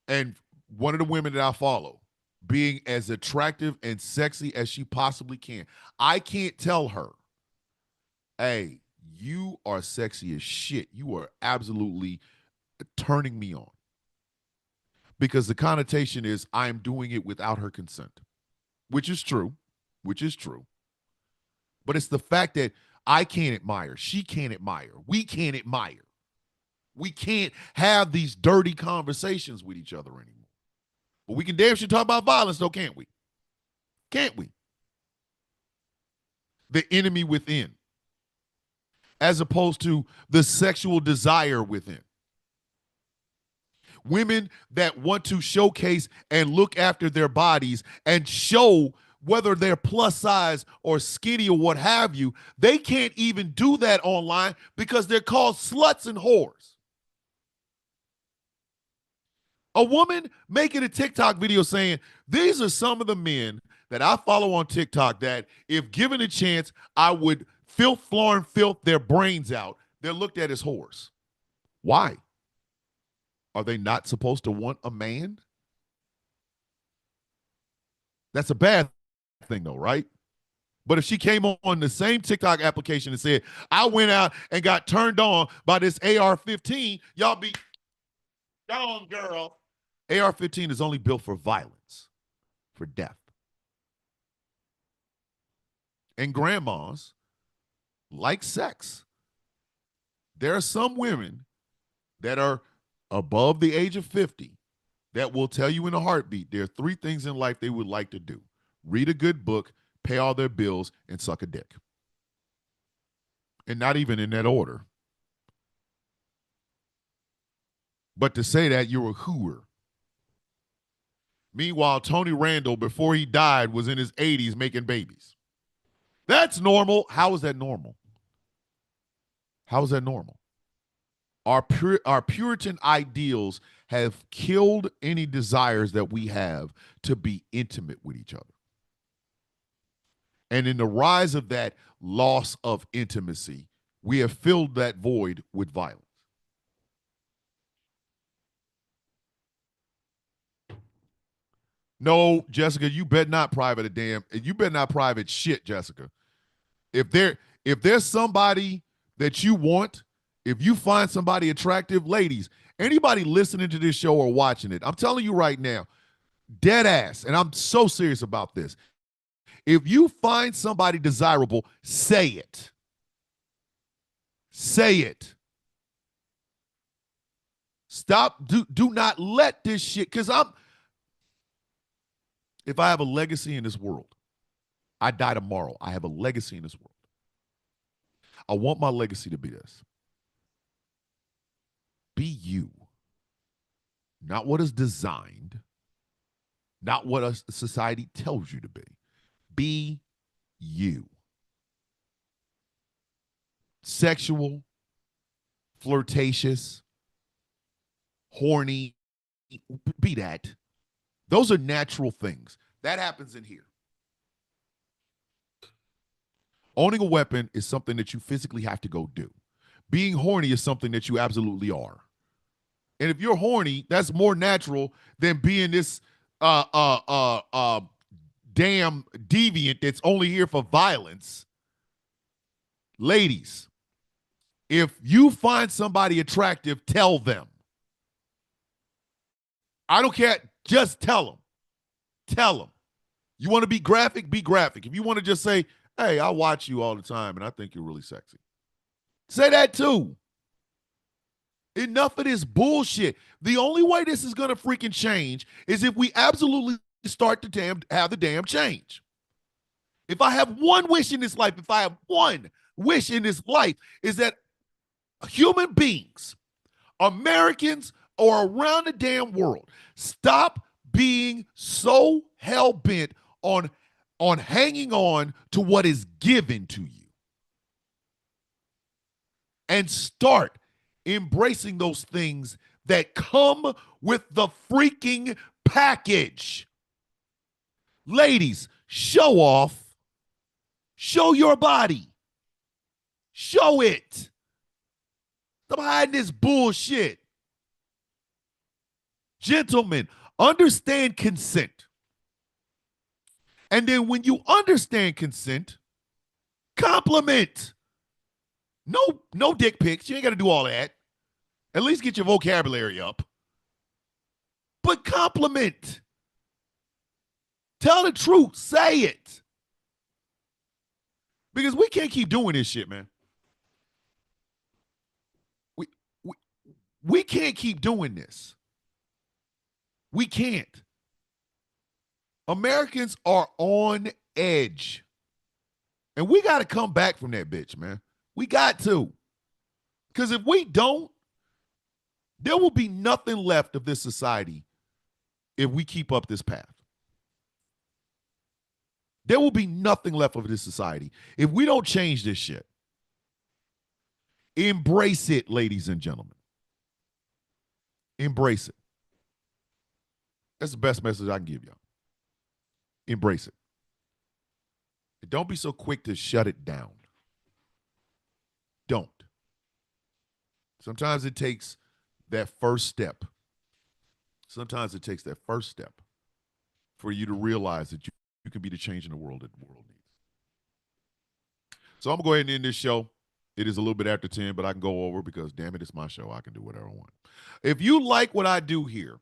and one of the women that I follow being as attractive and sexy as she possibly can. I can't tell her, hey, you are sexy as shit. You are absolutely turning me on. Because the connotation is I'm doing it without her consent, which is true. But it's the fact that I can't admire, she can't admire, we can't admire. We can't have these dirty conversations with each other anymore. But we can damn sure talk about violence, though, can't we? Can't we? The enemy within, as opposed to the sexual desire within. Women that want to showcase and look after their bodies and show whether they're plus size or skinny or what have you, they can't even do that online because they're called sluts and whores. A woman making a TikTok video saying, these are some of the men that I follow on TikTok that if given a chance, I would filth their brains out. They're looked at as whores. Why? Are they not supposed to want a man? That's a bad thing though, right? But if she came on the same TikTok application and said, I went out and got turned on by this AR-15, y'all be gone, girl. AR-15 is only built for violence, for death. And grandmas like sex. There are some women that are above the age of 50 that will tell you in a heartbeat there are 3 things in life they would like to do: read a good book, pay all their bills, and suck a dick. And not even in that order. But to say that, you're a hooer. Meanwhile, Tony Randall, before he died, was in his 80s making babies. That's normal. How is that normal? How is that normal? Our Puritan ideals have killed any desires that we have to be intimate with each other. And in the rise of that loss of intimacy, we have filled that void with violence. No, Jessica, you better not private a damn. You better not private shit, Jessica. If there's somebody that you want, if you find somebody attractive, ladies, anybody listening to this show or watching it, I'm telling you right now, dead ass, and I'm so serious about this. If you find somebody desirable, say it. Say it. Stop. Do not let this shit, because if I have a legacy in this world, I die tomorrow. I have a legacy in this world. I want my legacy to be this. Be you. Not what is designed, not what a society tells you to be. Be you. Sexual, flirtatious, horny, be that. Those are natural things. That happens in here. Owning a weapon is something that you physically have to go do. Being horny is something that you absolutely are. And if you're horny, that's more natural than being this damn deviant that's only here for violence. Ladies, if you find somebody attractive, tell them. I don't care. Just tell them. Tell them. You want to be graphic? Be graphic. If you want to just say, hey, I watch you all the time and I think you're really sexy, say that too. Enough of this bullshit. The only way this is going to freaking change is if we absolutely start to have the damn change. If I have one wish in this life, is that human beings, Americans, or around the damn world, stop being so hell-bent on hanging on to what is given to you and start embracing those things that come with the freaking package. Ladies, show off. Show your body. Show it. Stop hiding this bullshit. Gentlemen, understand consent. And then when you understand consent, compliment. No dick pics. You ain't got to do all that. At least get your vocabulary up. But compliment. Tell the truth. Say it. Because we can't keep doing this shit, man. We can't keep doing this. We can't. Americans are on edge. And we got to come back from that bitch, man. We got to. Because if we don't, there will be nothing left of this society if we keep up this path. There will be nothing left of this society if we don't change this shit. Embrace it, ladies and gentlemen. Embrace it. That's the best message I can give y'all. Embrace it. And don't be so quick to shut it down. Don't. Sometimes it takes that first step. Sometimes it takes that first step for you to realize that you can be the change in the world that the world needs. So I'm going to go ahead and end this show. It is a little bit after 10, but I can go over because, damn it, it's my show. I can do whatever I want. If you like what I do here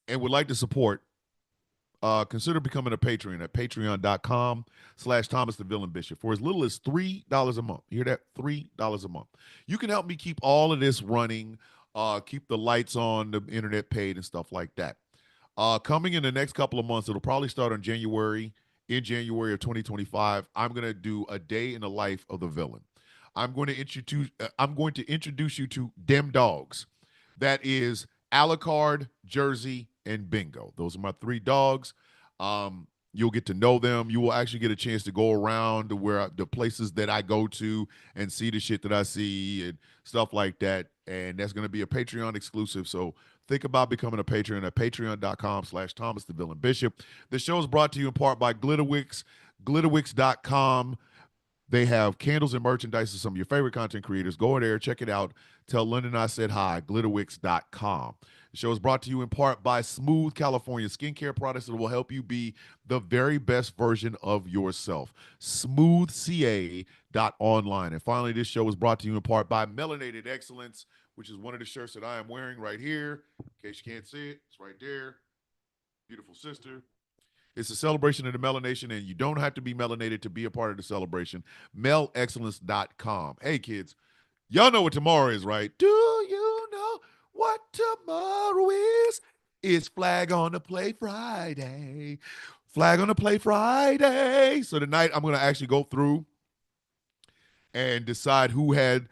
and would like to support, consider becoming a Patreon at patreon.com/Thomas the Villain Bishop for as little as $3 a month. You hear that? $3 a month. You can help me keep all of this running, keep the lights on, the internet paid, and stuff like that. Coming in the next couple of months, it'll probably start in January of 2025. I'm going to do a day in the life of the villain. I'm going to introduce you to Dem Dogs. That is Alucard, Jersey, and Bingo. Those are my 3 dogs. You'll get to know them. You will actually get a chance to go around to the places that I go to and see the shit that I see and stuff like that. And that's going to be a Patreon exclusive. So think about becoming a Patreon at patreon.com/Thomas the Villain Bishop. The show is brought to you in part by Glitterwix, glitterwix.com. They have candles and merchandise of some of your favorite content creators. Go there, check it out. Tell London I said hi, glitterwix.com. The show is brought to you in part by Smooth California skincare products that will help you be the very best version of yourself. Smoothca.online. And finally, this show is brought to you in part by Melanated Excellence, which is one of the shirts that I am wearing right here. In case you can't see it, it's right there. Beautiful sister. It's a celebration of the melanation, and you don't have to be melanated to be a part of the celebration. melexcellence.com. Hey, kids, y'all know what tomorrow is, right? Do you know what tomorrow is? It's Flag on the Play Friday. Flag on the Play Friday. So tonight I'm going to actually go through and decide who had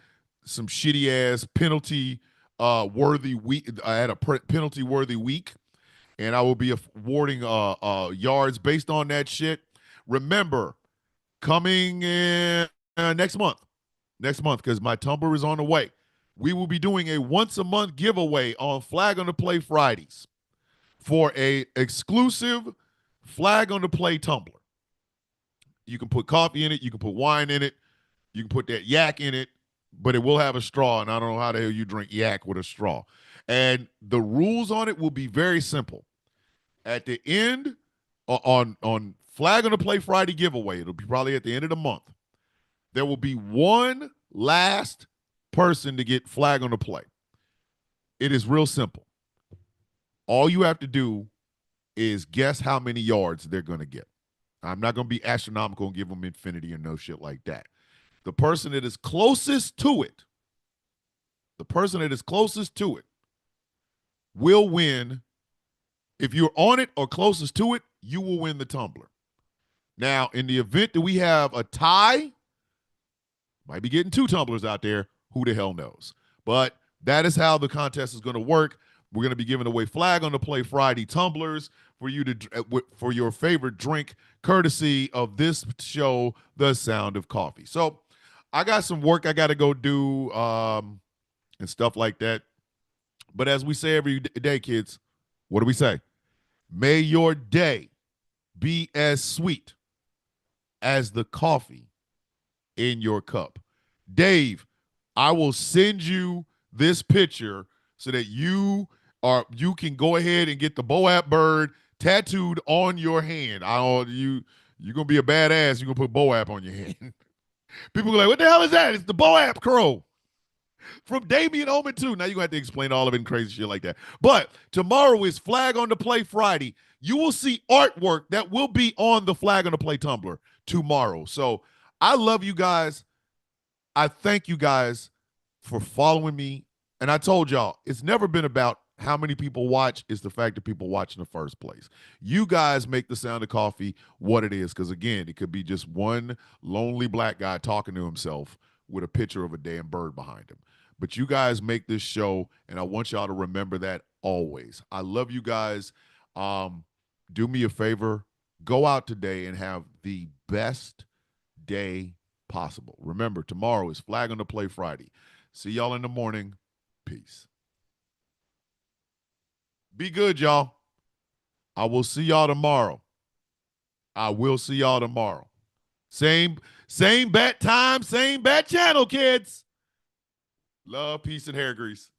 some shitty ass penalty worthy week. I had a penalty worthy week, and I will be awarding yards based on that shit. Remember, coming in next month, because my tumbler is on the way, we will be doing a once-a-month giveaway on Flag on the Play Fridays for a exclusive Flag on the Play tumbler. You can put coffee in it. You can put wine in it. You can put that yak in it, but it will have a straw, and I don't know how the hell you drink yak with a straw. And the rules on it will be very simple. At the end, on Flag on the Play Friday giveaway, it'll be probably at the end of the month, there will be one last person to get Flag on the Play. It is real simple. All you have to do is guess how many yards they're going to get. I'm not going to be astronomical and give them infinity or no shit like that. The person that is closest to it, will win. If you're on it or closest to it, you will win the tumbler. Now, in the event that we have a tie, might be getting 2 tumblers out there. Who the hell knows? But that is how the contest is going to work. We're going to be giving away Flag on the Play Friday tumblers for you to for your favorite drink, courtesy of this show, The Sound of Coffee. So I got some work I got to go do and stuff like that. But as we say every day, kids, what do we say? May your day be as sweet as the coffee in your cup. Dave, I will send you this picture so that you can go ahead and get the Boap bird tattooed on your hand. You're gonna be a badass. You're gonna put Boap on your hand. People are like, what the hell is that? It's the Boap crow from Damien Omen 2. Now you're gonna have to explain all of it and crazy shit like that. But tomorrow is Flag on the Play Friday. You will see artwork that will be on the Flag on the Play tumbler tomorrow. So I love you guys. I thank you guys for following me. And I told y'all, it's never been about how many people watch. It's the fact that people watch in the first place. You guys make the Sound of Coffee what it is, because, again, it could be just one lonely black guy talking to himself with a picture of a damn bird behind him. But you guys make this show, and I want y'all to remember that always. I love you guys. Do me a favor. Go out today and have the best day possible. Remember, tomorrow is Flag on the Play Friday. See y'all in the morning. Peace. Be good, y'all. I will see y'all tomorrow. Same bat time, same bat channel, kids. Love, peace, and hair grease.